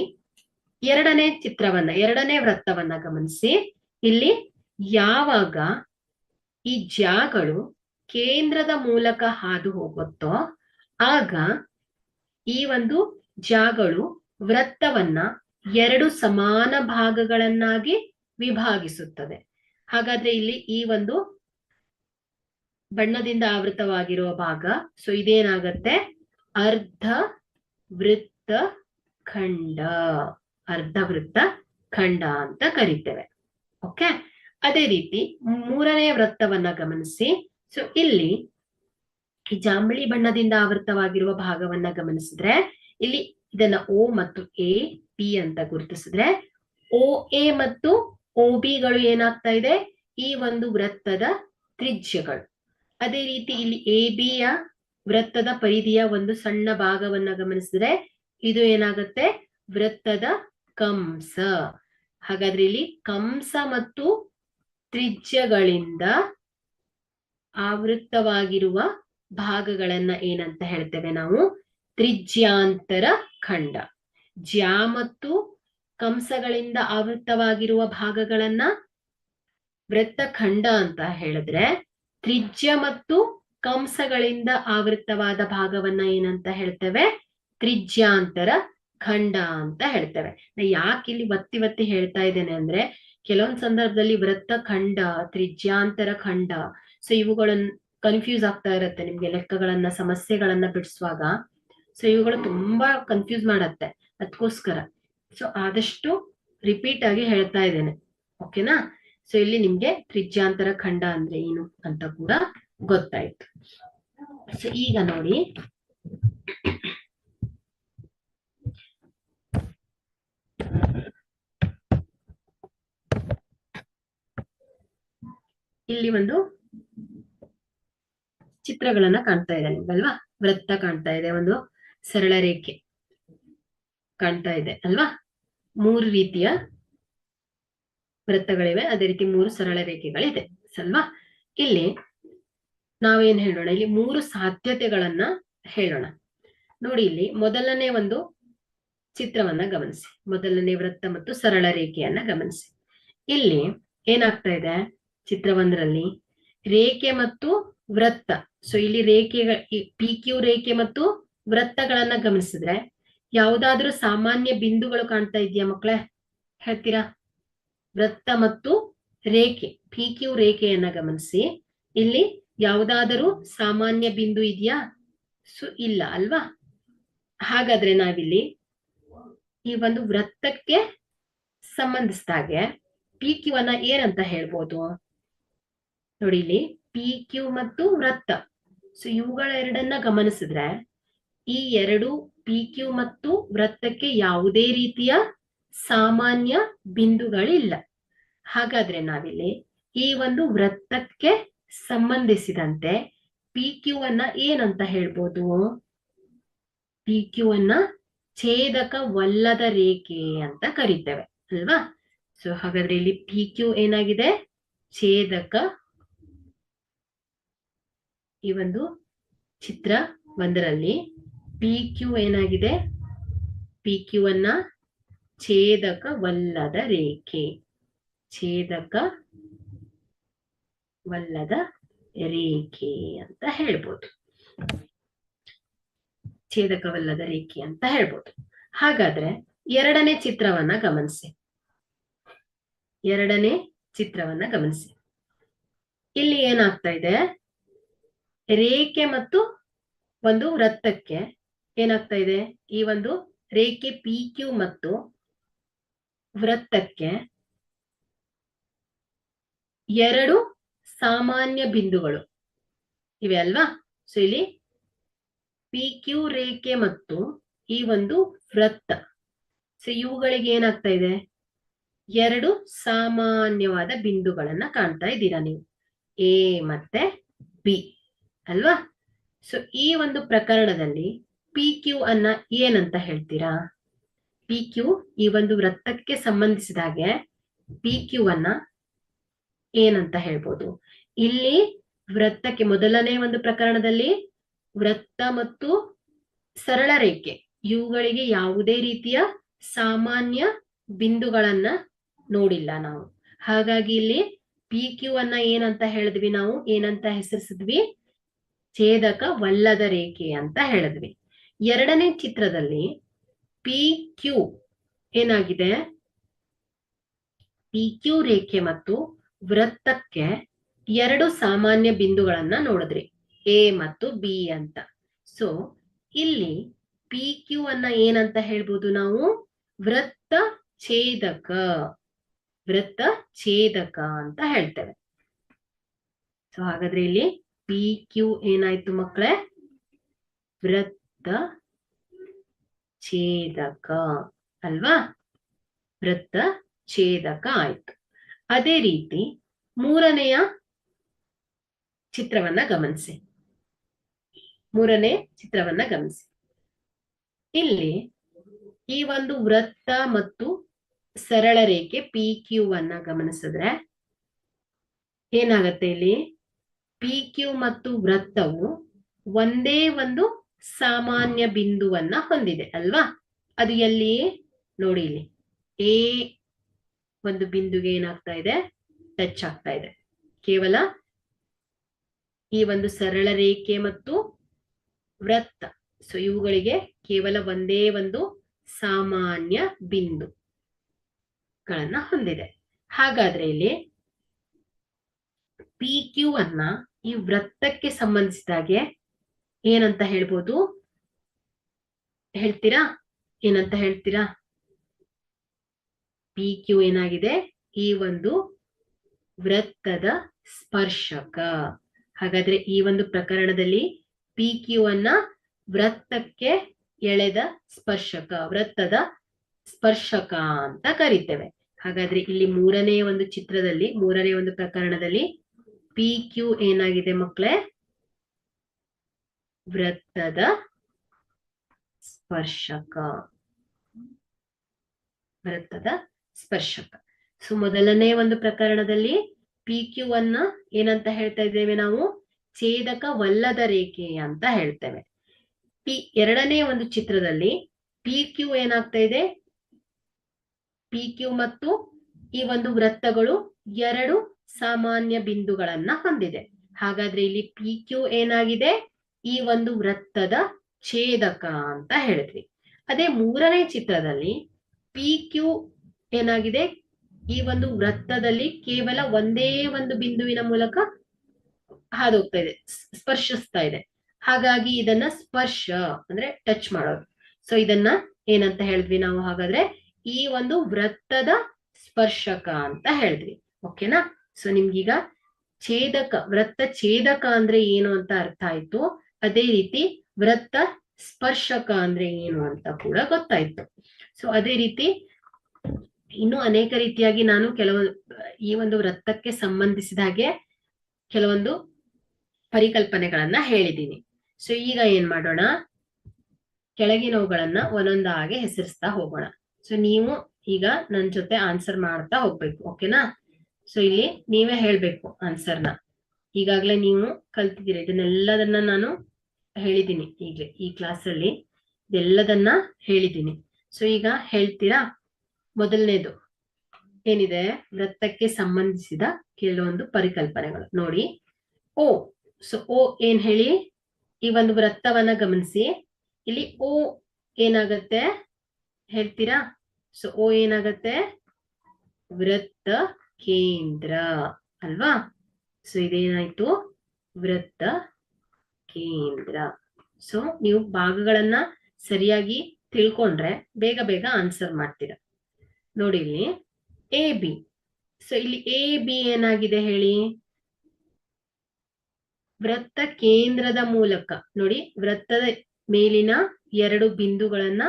ಎರಡನೇ ವೃತ್ತವನ್ನ ಗಮನಿಸಿ. ಇಲ್ಲಿ ಯಾವಾಗ ಈ ಜ್ಯಾಗಳು ಕೇಂದ್ರದ ಮೂಲಕ ಹಾದು ಹೋಗುತ್ತೋ, ಆಗ ಈ ಒಂದು ಜ್ಯಾಗಳು ವೃತ್ತವನ್ನ ಎರಡು ಸಮಾನ ಭಾಗಗಳನ್ನಾಗಿ ವಿಭಾಗಿಸುತ್ತದೆ. ಹಾಗಾದ್ರೆ ಇಲ್ಲಿ ಈ ಒಂದು ಬಣ್ಣದಿಂದ ಆವೃತವಾಗಿರುವ ಭಾಗ, ಸೊ ಇದೇನಾಗತ್ತೆ, ಅರ್ಧ ವೃತ್ತ ಖಂಡ. ಅರ್ಧ ವೃತ್ತ ಖಂಡ ಅಂತ ಕರಿತೇವೆ. ಓಕೆ, ಅದೇ ರೀತಿ ಮೂರನೇ ವೃತ್ತವನ್ನ ಗಮನಿಸಿ. ಸೊ ಇಲ್ಲಿ ಈ ಜಾಂಬಳಿ ಬಣ್ಣದಿಂದ ಆವೃತವಾಗಿರುವ ಭಾಗವನ್ನ ಗಮನಿಸಿದ್ರೆ, ಇಲ್ಲಿ ಇದನ್ನ ಓ ಮತ್ತು ಎ ಬಿ ಅಂತ ಗುರುತಿಸಿದ್ರೆ, ಓ ಎ ಮತ್ತು ಓ ಬಿಗಳು ಏನಾಗ್ತಾ ಇದೆ, ಈ ಒಂದು ವೃತ್ತದ ತ್ರಿಜ್ಯಗಳು. ಅದೇ ರೀತಿ ಇಲ್ಲಿ ಎ ಬಿಯ ವೃತ್ತದ ಪರಿಧಿಯ ಒಂದು ಸಣ್ಣ ಭಾಗವನ್ನ ಗಮನಿಸಿದ್ರೆ, ಇದು ಏನಾಗುತ್ತೆ, ವೃತ್ತದ ಕಂಸ. ಹಾಗಾದ್ರೆ ಇಲ್ಲಿ ಕಂಸ ಮತ್ತು ತ್ರಿಜ್ಯಗಳಿಂದ ಆವೃತ್ತವಾಗಿರುವ ಭಾಗಗಳನ್ನ ಏನಂತ ಹೇಳ್ತೇವೆ ನಾವು, ತ್ರಿಜ್ಯಾಂತರ ಖಂಡ. ಜ್ಯಾ ಮತ್ತು ಕಂಸಗಳಿಂದ ಆವೃತ್ತವಾಗಿರುವ ಭಾಗಗಳನ್ನ ವೃತ್ತಖಂಡ ಅಂತ ಹೇಳಿದ್ರೆ, ತ್ರಿಜ್ಯ ಮತ್ತು ಕಂಸಗಳಿಂದ ಆವೃತ್ತವಾದ ಭಾಗವನ್ನ ಏನಂತ ಹೇಳ್ತೇವೆ, ತ್ರಿಜ್ಯಾಂತರ ಖಂಡ ಅಂತ ಹೇಳ್ತೇವೆ. ಯಾಕೆ ಇಲ್ಲಿ ಒತ್ತಿ ಹೇಳ್ತಾ ಇದ್ದೇನೆ ಅಂದ್ರೆ, ಕೆಲವೊಂದು ಸಂದರ್ಭದಲ್ಲಿ ವೃತ್ತ ಖಂಡ, ತ್ರಿಜ್ಯಾಂತರ ಖಂಡ, ಸೊ ಇವುಗಳನ್ನ ಕನ್ಫ್ಯೂಸ್ ಆಗ್ತಾ ಇರುತ್ತೆ ನಿಮ್ಗೆ ಲೆಕ್ಕಗಳನ್ನ, ಸಮಸ್ಯೆಗಳನ್ನ ಬಿಡಿಸುವಾಗ. ಸೊ ಇವುಗಳು ತುಂಬಾ ಕನ್ಫ್ಯೂಸ್ ಮಾಡತ್ತೆ, ಅದಕ್ಕೋಸ್ಕರ ಸೊ ಆದಷ್ಟು ರಿಪೀಟ್ ಆಗಿ ಹೇಳ್ತಾ ಇದ್ದೇನೆ. ಓಕೆನಾ? ಸೊ ಇಲ್ಲಿ ನಿಮ್ಗೆ ತ್ರಿಜ್ಯಾಂತರ ಖಂಡ ಅಂದ್ರೆ ಏನು ಅಂತ ಕೂಡ ಗೊತ್ತಾಯ್ತು. ಸೊ ಈಗ ನೋಡಿ, ಇಲ್ಲಿ ಒಂದು ಚಿತ್ರಗಳನ್ನ ಕಾಣ್ತಾ ಇದೆ ನಿಮ್ಗಲ್ವಾ? ವೃತ್ತ ಕಾಣ್ತಾ ಇದೆ, ಒಂದು ಸರಳ ರೇಖೆ ಕಾಣ್ತಾ ಇದೆ ಅಲ್ವಾ? 3 ರೀತಿಯ ವೃತ್ತಗಳಿವೆ, ಅದೇ ರೀತಿ 3 ಸರಳ ರೇಖೆಗಳಿದೆ ಅಲ್ವಾ? ಇಲ್ಲಿ ನಾವೇನ್ ಹೇಳೋಣ, ಇಲ್ಲಿ 3 ಸಾಧ್ಯತೆಗಳನ್ನ ಹೇಳೋಣ. ನೋಡಿ, ಇಲ್ಲಿ ಮೊದಲನೇ ಒಂದು ಚಿತ್ರವನ್ನ ಗಮನಿಸಿ, ಮೊದಲನೇ ವೃತ್ತ ಮತ್ತು ಸರಳ ರೇಖೆಯನ್ನ ಗಮನಿಸಿ. ಇಲ್ಲಿ ಏನಾಗ್ತಾ ಇದೆ ಚಿತ್ರ 1ರಲ್ಲಿ, ರೇಖೆ ಮತ್ತು ವೃತ್ತ. ಸೊ ಇಲ್ಲಿ ರೇಖೆಗಳ ಪಿ ಕ್ಯೂ ರೇಖೆ ಮತ್ತು ವೃತ್ತಗಳನ್ನ ಗಮನಿಸಿದ್ರೆ ಯಾವುದಾದ್ರೂ ಸಾಮಾನ್ಯ ಬಿಂದುಗಳು ಕಾಣ್ತಾ ಇದೆಯಾ ಮಕ್ಕಳೇ? ಹೇಳ್ತೀರಾ? ವೃತ್ತ ಮತ್ತು ರೇಖೆ, ಪಿ ಕ್ಯೂ ರೇಖೆಯನ್ನ ಗಮನಿಸಿ, ಇಲ್ಲಿ ಯಾವುದಾದರೂ ಸಾಮಾನ್ಯ ಬಿಂದು ಇದೆಯಾ? ಸೊ ಇಲ್ಲ ಅಲ್ವಾ? ಹಾಗಾದ್ರೆ ನಾವಿಲ್ಲಿ ಈ ಒಂದು ವೃತ್ತಕ್ಕೆ ಸಂಬಂಧಿಸಿದಾಗೆ ಪಿ ಕ್ಯೂ ಅನ್ನ ಏನಂತ ಹೇಳ್ಬೋದು? ನೋಡಿ, ಇಲ್ಲಿ ಪಿ ಕ್ಯೂ ಮತ್ತು ವೃತ್ತ, ಸೊ ಇವುಗಳ ಎರಡನ್ನ ಗಮನಿಸಿದ್ರೆ ಈ ಎರಡು ಪಿ ಕ್ಯೂ ಮತ್ತು ವೃತ್ತಕ್ಕೆ ಯಾವುದೇ ರೀತಿಯ ಸಾಮಾನ್ಯ ಬಿಂದುಗಳಿಲ್ಲ. ಹಾಗಾದ್ರೆ ನಾವಿಲ್ಲಿ ಈ ಒಂದು ವೃತ್ತಕ್ಕೆ ಸಂಬಂಧಿಸಿದಂತೆ ಪಿ ಕ್ಯೂ ಅನ್ನ ಏನಂತ ಹೇಳ್ಬೋದು? ಪಿ ಕ್ಯೂ ಅನ್ನ ಛೇದಕವಲ್ಲದ ರೇಖೆ ಅಂತ ಕರಿತೇವೆ ಅಲ್ವಾ? ಸೊ ಹಾಗಾದ್ರೆ ಇಲ್ಲಿ ಪಿ ಕ್ಯೂ ಏನಾಗಿದೆ? ಛೇದಕ. ಈ ಒಂದು ಚಿತ್ರ 1ರಲ್ಲಿ ಪಿ ಕ್ಯೂ ಏನಾಗಿದೆ? ಪಿ ಕ್ಯೂ ಅನ್ನ ಛೇದಕವಲ್ಲದ ರೇಖೆ, ಛೇದಕವಲ್ಲದ ರೇಖೆ ಅಂತ ಹೇಳ್ಬೋದು, ಛೇದಕವಲ್ಲದ ರೇಖೆ ಅಂತ ಹೇಳ್ಬೋದು. ಹಾಗಾದ್ರೆ ಎರಡನೇ ಚಿತ್ರವನ್ನ ಗಮನಿಸಿ, ಎರಡನೇ ಚಿತ್ರವನ್ನ ಗಮನಿಸಿ. ಇಲ್ಲಿ ಏನಾಗ್ತಾ ಇದೆ? ರೇಖೆ ಮತ್ತು ಒಂದು ವೃತ್ತಕ್ಕೆ ಏನಾಗ್ತಾ ಇದೆ? ಈ ಒಂದು ರೇಖೆ ಪಿ ಕ್ಯೂ ಮತ್ತು ವೃತ್ತಕ್ಕೆ ಎರಡು ಸಾಮಾನ್ಯ ಬಿಂದುಗಳು ಇವೆ ಅಲ್ವಾ? ಸೊ ಇಲ್ಲಿ ಪಿ ಕ್ಯೂ ರೇಖೆ ಮತ್ತು ಈ ಒಂದು ವೃತ್ತ, ಸೊ ಇವುಗಳಿಗೆ ಏನಾಗ್ತಾ ಇದೆ? ಎರಡು ಸಾಮಾನ್ಯವಾದ ಬಿಂದುಗಳನ್ನ ಕಾಣ್ತಾ ಇದ್ದೀರಾ ನೀವು, ಎ ಮತ್ತೆ ಬಿ ಅಲ್ವಾ? ಸೊ ಈ ಒಂದು ಪ್ರಕರಣದಲ್ಲಿ ಪಿ ಕ್ಯೂ ಅನ್ನ ಏನಂತ ಹೇಳ್ತೀರಾ? ಪಿ ಕ್ಯೂ ಈ ಒಂದು ವೃತ್ತಕ್ಕೆ ಸಂಬಂಧಿಸಿದಾಗೆ ಪಿ ಕ್ಯೂ ಅನ್ನ ಏನಂತ ಹೇಳ್ಬೋದು? ಇಲ್ಲಿ ವೃತ್ತಕ್ಕೆ ಮೊದಲನೇ ಒಂದು ಪ್ರಕರಣದಲ್ಲಿ ವೃತ್ತ ಮತ್ತು ಸರಳ ರೇಖೆ ಇವುಗಳಿಗೆ ಯಾವುದೇ ರೀತಿಯ ಸಾಮಾನ್ಯ ಬಿಂದುಗಳನ್ನ ನೋಡಿಲ್ಲ ನಾವು. ಹಾಗಾಗಿ ಇಲ್ಲಿ ಪಿ ಕ್ಯೂ ಅನ್ನ ಏನಂತ ಹೇಳಿದ್ವಿ ನಾವು? ಏನಂತ ಹೆಸರಿಸಿದ್ವಿ? ಛೇದಕವಲ್ಲದ ರೇಖೆ ಅಂತ ಹೇಳಿದ್ವಿ. ಎರಡನೇ ಚಿತ್ರದಲ್ಲಿ ಪಿ ಕ್ಯೂ ಏನಾಗಿದೆ? ಪಿ ಕ್ಯೂ ರೇಖೆ ಮತ್ತು ವೃತ್ತಕ್ಕೆ ಎರಡು ಸಾಮಾನ್ಯ ಬಿಂದುಗಳನ್ನ ನೋಡಿದ್ರಿ, ಎ ಮತ್ತು ಬಿ ಅಂತ. ಸೊ ಇಲ್ಲಿ ಪಿ ಕ್ಯೂ ಅನ್ನ ಏನಂತ ಹೇಳ್ಬೋದು ನಾವು? ವೃತ್ತ ಛೇದಕ, ವೃತ್ತ ಛೇದಕ ಅಂತ ಹೇಳ್ತೇವೆ. ಸೊ ಹಾಗಾದ್ರೆ ಇಲ್ಲಿ ಪಿ ಕ್ಯೂ ಏನಾಯ್ತು ಮಕ್ಕಳೇ? ವೃತ್ತ ಛೇದಕ ಅಲ್ವಾ? ವೃತ್ತ ಛೇದಕ ಆಯ್ತು. ಅದೇ ರೀತಿ ಮೂರನೆಯ ಚಿತ್ರವನ್ನ ಗಮನಿಸಿ, ಮೂರನೇ ಚಿತ್ರವನ್ನ ಗಮನಿಸಿ. ಇಲ್ಲಿ ಈ ಒಂದು ವೃತ್ತ ಮತ್ತು ಸರಳ ರೇಖೆ ಪಿ ಕ್ಯೂ ಅನ್ನ ಗಮನಿಸಿದ್ರೆ ಏನಾಗತ್ತೆ? ಇಲ್ಲಿ ಪಿ ಕ್ಯೂ ಮತ್ತು ವೃತ್ತವು ಒಂದೇ ಒಂದು ಸಾಮಾನ್ಯ ಬಿಂದುವನ್ನ ಹೊಂದಿದೆ ಅಲ್ವಾ? ಅದು ಎಲ್ಲಿ? ನೋಡಿ, ಇಲ್ಲಿ ಎ ಒಂದು ಬಿಂದುಗೆ ಏನಾಗ್ತಾ ಇದೆ? ಟಚ್ ಆಗ್ತಾ ಇದೆ. ಕೇವಲ ಈ ಒಂದು ಸರಳ ರೇಖೆ ಮತ್ತು ವೃತ್ತ, ಸೊ ಇವುಗಳಿಗೆ ಕೇವಲ ಒಂದೇ ಒಂದು ಸಾಮಾನ್ಯ ಬಿಂದುಗಳನ್ನ ಹೊಂದಿದೆ. ಹಾಗಾದ್ರೆ ಇಲ್ಲಿ ಪಿ ಕ್ಯೂ ಅನ್ನ ಈ ವೃತ್ತಕ್ಕೆ ಸಂಬಂಧಿಸಿದಾಗೆ ಏನಂತ ಹೇಳ್ಬೋದು? ಹೇಳ್ತೀರಾ? ಏನಂತ ಹೇಳ್ತೀರಾ? ಪಿ ಕ್ಯೂ ಏನಾಗಿದೆ? ಈ ಒಂದು ವೃತ್ತದ ಸ್ಪರ್ಶಕ. ಹಾಗಾದ್ರೆ ಈ ಒಂದು ಪ್ರಕರಣದಲ್ಲಿ ಪಿ ಕ್ಯೂ ಅನ್ನ ವೃತ್ತಕ್ಕೆ ಎಳೆದ ಸ್ಪರ್ಶಕ, ವೃತ್ತದ ಸ್ಪರ್ಶಕ ಅಂತ ಕರಿತೇವೆ. ಹಾಗಾದ್ರೆ ಇಲ್ಲಿ ಮೂರನೇ ಒಂದು ಚಿತ್ರದಲ್ಲಿ, ಮೂರನೇ ಒಂದು ಪ್ರಕರಣದಲ್ಲಿ ಪಿ ಕ್ಯೂ ಏನಾಗಿದೆ ಮಕ್ಕಳೇ? ವೃತ್ತದ ಸ್ಪರ್ಶಕ, ವೃತ್ತದ ಸ್ಪರ್ಶಕ. ಸೊ ಮೊದಲನೇ ಒಂದು ಪ್ರಕರಣದಲ್ಲಿ ಪಿ ಕ್ಯೂ ಅನ್ನ ಏನಂತ ಹೇಳ್ತಾ ಇದ್ದೇವೆ ನಾವು? ಛೇದಕವಲ್ಲದ ರೇಖೆ ಅಂತ ಹೇಳ್ತೇವೆ. ಎರಡನೇ ಒಂದು ಚಿತ್ರದಲ್ಲಿ ಪಿ ಕ್ಯೂ ಏನಾಗ್ತಾ ಇದೆ? ಪಿ ಕ್ಯೂ ಮತ್ತು ಈ ಒಂದು ವೃತ್ತಗಳು ಎರಡು ಸಾಮಾನ್ಯ ಬಿಂದುಗಳನ್ನ ಹೊಂದಿದೆ. ಹಾಗಾದ್ರೆ ಇಲ್ಲಿ ಪಿ ಕ್ಯೂ ಏನಾಗಿದೆ? ಈ ಒಂದು ವೃತ್ತದ ಛೇದಕ ಅಂತ ಹೇಳಿದ್ವಿ. ಅದೇ ಮೂರನೇ ಚಿತ್ರದಲ್ಲಿ ಪಿ ಕ್ಯೂ ಏನಾಗಿದೆ? ಈ ಒಂದು ವೃತ್ತದಲ್ಲಿ ಕೇವಲ ಒಂದೇ ಒಂದು ಬಿಂದುವಿನ ಮೂಲಕ ಹಾದು ಹೋಗ್ತಾ ಇದೆ, ಸ್ಪರ್ಶಿಸ್ತಾ ಇದೆ. ಹಾಗಾಗಿ ಇದನ್ನ ಸ್ಪರ್ಶ ಅಂದ್ರೆ ಟಚ್ ಮಾಡೋದು. ಸೊ ಇದನ್ನ ಏನಂತ ಹೇಳಿದ್ವಿ ನಾವು? ಹಾಗಾದ್ರೆ ಈ ಒಂದು ವೃತ್ತದ ಸ್ಪರ್ಶಕ ಅಂತ ಹೇಳಿದ್ವಿ. ಓಕೆನಾ? ಸೊ ನಿಮ್ಗೀಗ ಛೇದಕ, ವೃತ್ತ ಛೇದಕ ಅಂದ್ರೆ ಏನು ಅಂತ ಅರ್ಥ ಆಯ್ತು. ಅದೇ ರೀತಿ ವೃತ್ತ ಸ್ಪರ್ಶಕ ಅಂದ್ರೆ ಏನು ಅಂತ ಕೂಡ ಗೊತ್ತಾಯ್ತು. ಸೊ ಅದೇ ರೀತಿ ಇನ್ನು ಅನೇಕ ರೀತಿಯಾಗಿ ನಾನು ಈ ಒಂದು ವೃತ್ತಕ್ಕೆ ಸಂಬಂಧಿಸಿದ ಹಾಗೆ ಕೆಲವೊಂದು ಪರಿಕಲ್ಪನೆಗಳನ್ನ ಹೇಳಿದ್ದೀನಿ. ಸೊ ಈಗ ಏನ್ ಮಾಡೋಣ? ಕೆಳಗಿನವುಗಳನ್ನ ಒಂದೊಂದಾಗಿ ಹೆಸರಿಸ್ತಾ ಹೋಗೋಣ. ಸೊ ನೀವು ಈಗ ನನ್ನ ಜೊತೆ ಆನ್ಸರ್ ಮಾಡ್ತಾ ಹೋಗ್ಬೇಕು. ಓಕೆನಾ? ಸೊ ಇಲ್ಲಿ ನೀವೇ ಹೇಳ್ಬೇಕು ಆನ್ಸರ್ನ. ಈಗಾಗ್ಲೇ ನೀವು ಕಲ್ತಿದ್ದೀರಿ, ಇದನ್ನೆಲ್ಲದನ್ನ ನಾನು ಹೇಳಿದ್ದೀನಿ. ಈಗಲೇ ಈ ಕ್ಲಾಸಲ್ಲಿ ಇದೆಲ್ಲದನ್ನ ಹೇಳಿದ್ದೀನಿ. ಸೊ ಈಗ ಹೇಳ್ತೀರಾ? ಮೊದಲನೇದು ಏನಿದೆ? ವೃತ್ತಕ್ಕೆ ಸಂಬಂಧಿಸಿದ ಕೆಲವೊಂದು ಪರಿಕಲ್ಪನೆಗಳು ನೋಡಿ. ಓ. ಸೊ ಓ ಏನ್ ಹೇಳಿ? ಈ ಒಂದು ವೃತ್ತವನ್ನ ಗಮನಿಸಿ. ಇಲ್ಲಿ ಓ ಏನಾಗತ್ತೆ ಹೇಳ್ತೀರಾ? ಸೊ ಓ ಏನಾಗತ್ತೆ? ವೃತ್ತ ಕೇಂದ್ರ ಅಲ್ವಾ? ಸೊ ಇದೇನಾಯ್ತು? ವೃತ್ತ ಕೇಂದ್ರ. ಸೊ ನೀವು ಭಾಗಗಳನ್ನ ಸರಿಯಾಗಿ ತಿಳ್ಕೊಂಡ್ರೆ ಬೇಗ ಬೇಗ ಆನ್ಸರ್ ಮಾಡ್ತೀರಾ. ನೋಡಿ ಇಲ್ಲಿ ಎ ಬಿ. ಸೊ ಇಲ್ಲಿ ಎ ಬಿ ಏನಾಗಿದೆ ಹೇಳಿ? ವೃತ್ತ ಕೇಂದ್ರದ ಮೂಲಕ ನೋಡಿ, ವೃತ್ತದ ಮೇಲಿನ ಎರಡು ಬಿಂದುಗಳನ್ನ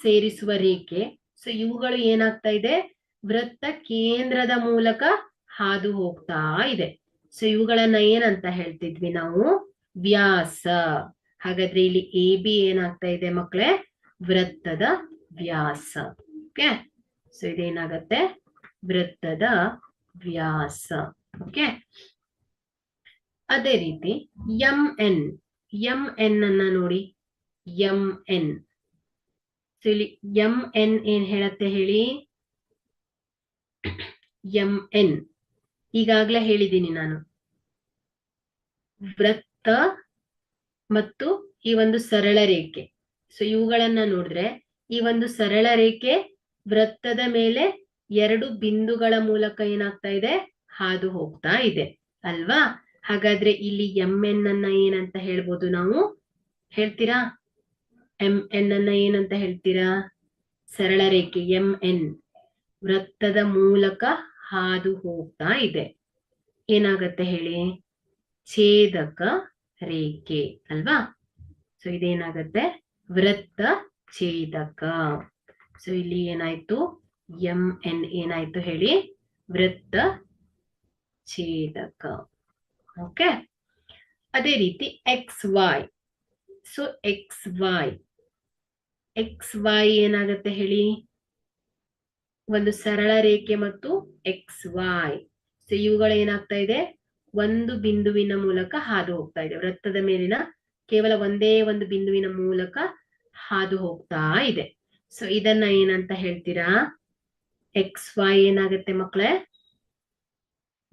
ಸೇರಿಸುವ ರೇಖೆ. ಸೊ ಇವುಗಳು ಏನಾಗ್ತಾ ಇದೆ? ವೃತ್ತ ಕೇಂದ್ರದ ಮೂಲಕ ಹಾದು ಹೋಗ್ತಾ ಇದೆ. ಸೊ ಇವುಗಳನ್ನ ಏನಂತ ಹೇಳ್ತಿದ್ವಿ ನಾವು? ವ್ಯಾಸ. ಹಾಗಾದ್ರೆ ಇಲ್ಲಿ ಎ ಬಿ ಏನಾಗ್ತಾ ಇದೆ ಮಕ್ಕಳೇ? ವೃತ್ತದ ವ್ಯಾಸ. ಓಕೆ? ಸೊ ಇದೇನಾಗತ್ತೆ? ವೃತ್ತದ ವ್ಯಾಸ. ಓಕೆ? ಅದೇ ರೀತಿ ಎಂ ಎನ್. ಎಂ ಎನ್ ಅನ್ನ ನೋಡಿ. M N. ಸೊ ಇಲ್ಲಿ ಎಂ ಎನ್ ಏನ್ ಹೇಳತ್ತೆ ಹೇಳಿ? ಎಂ ಎನ್ ಈಗಾಗ್ಲೇ ಹೇಳಿದ್ದೀನಿ ನಾನು. ವೃತ್ತ ಮತ್ತು ಈ ಒಂದು ಸರಳ ರೇಖೆ. ಸೊ ಇವುಗಳನ್ನ ನೋಡಿದ್ರೆ ಈ ಒಂದು ಸರಳ ರೇಖೆ ವೃತ್ತದ ಮೇಲೆ ಎರಡು ಬಿಂದುಗಳ ಮೂಲಕ ಏನಾಗ್ತಾ ಇದೆ? ಹಾದು ಹೋಗ್ತಾ ಇದೆ ಅಲ್ವಾ? ಹಾಗಾದ್ರೆ ಇಲ್ಲಿ ಎಂ ಎನ್ ಅನ್ನ ಏನಂತ ಹೇಳ್ಬೋದು ನಾವು? ಹೇಳ್ತೀರಾ? ಎಂ ಎನ್ ಅನ್ನ ಏನಂತ ಹೇಳ್ತೀರಾ? ಸರಳ ರೇಖೆ ಎಂ ಎನ್ ವೃತ್ತದ ಮೂಲಕ ಹಾದು ಹೋಗ್ತಾ ಇದೆ. ಏನಾಗತ್ತೆ ಹೇಳಿ? ಛೇದಕ ರೇಖೆ ಅಲ್ವಾ? ಸೊ ಇದೇನಾಗತ್ತೆ? ವೃತ್ತ ಛೇದಕ. ಸೊ ಇಲ್ಲಿ ಏನಾಯ್ತು? ಎಂ ಎನ್ ಏನಾಯ್ತು ಹೇಳಿ? ವೃತ್ತ ಛೇದಕ. ಓಕೆ? ಅದೇ ರೀತಿ X Y. So X Y. X Y ಏನಾಗತ್ತೆ ಹೇಳಿ? ಒಂದು ಸರಳ ರೇಖೆ ಮತ್ತು ಎಕ್ಸ್ ವೈ. ಸೊ ಇವುಗಳು ಏನಾಗ್ತಾ ಇದೆ? ಒಂದು ಬಿಂದುವಿನ ಮೂಲಕ ಹಾದು ಹೋಗ್ತಾ ಇದೆ. ವೃತ್ತದ ಮೇಲಿನ ಕೇವಲ ಒಂದೇ ಒಂದು ಬಿಂದುವಿನ ಮೂಲಕ ಹಾದು ಹೋಗ್ತಾ ಇದೆ. ಸೊ ಇದನ್ನ ಏನಂತ ಹೇಳ್ತೀರಾ? ಎಕ್ಸ್ ವೈ ಏನಾಗುತ್ತೆ ಮಕ್ಕಳೇ?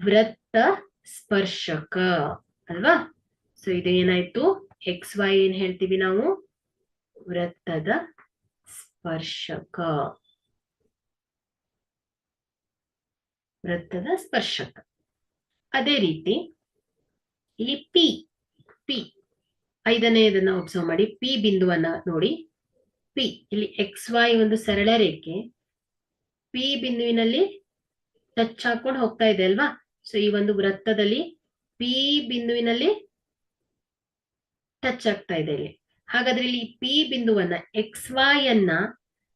ವೃತ್ತ ಸ್ಪರ್ಶಕ ಅಲ್ವಾ? ಸೊ ಇದು ಏನಾಯ್ತು? ಎಕ್ಸ್ ವೈ ಏನ್ ಹೇಳ್ತೀವಿ ನಾವು? ವೃತ್ತದ ಸ್ಪರ್ಶಕ. ವೃತ್ತದ ಸ್ಪರ್ಶಕ. ಅದೇ ರೀತಿ ಇಲ್ಲಿ ಪಿ. ಪಿ ಐದನೇದನ್ನ ಒಬ್ಸರ್ವ್ ಮಾಡಿ. ಪಿ ಬಿಂದುವನ್ನ ನೋಡಿ. ಪಿ, ಇಲ್ಲಿ XY ಒಂದು ಸರಳ ರೇಖೆ ಪಿ ಬಿಂದುವಿನಲ್ಲಿ ಟಚ್ ಹಾಕೊಂಡು ಹೋಗ್ತಾ ಇದೆ ಅಲ್ವಾ. ಸೊ ಈ ಒಂದು ವೃತ್ತದಲ್ಲಿ ಪಿ ಬಿಂದುವಿನಲ್ಲಿ ಟಚ್ ಆಗ್ತಾ ಇದೆ ಇಲ್ಲಿ. ಹಾಗಾದ್ರೆ ಇಲ್ಲಿ ಪಿ ಬಿಂದುವನ್ನ XY ಅನ್ನ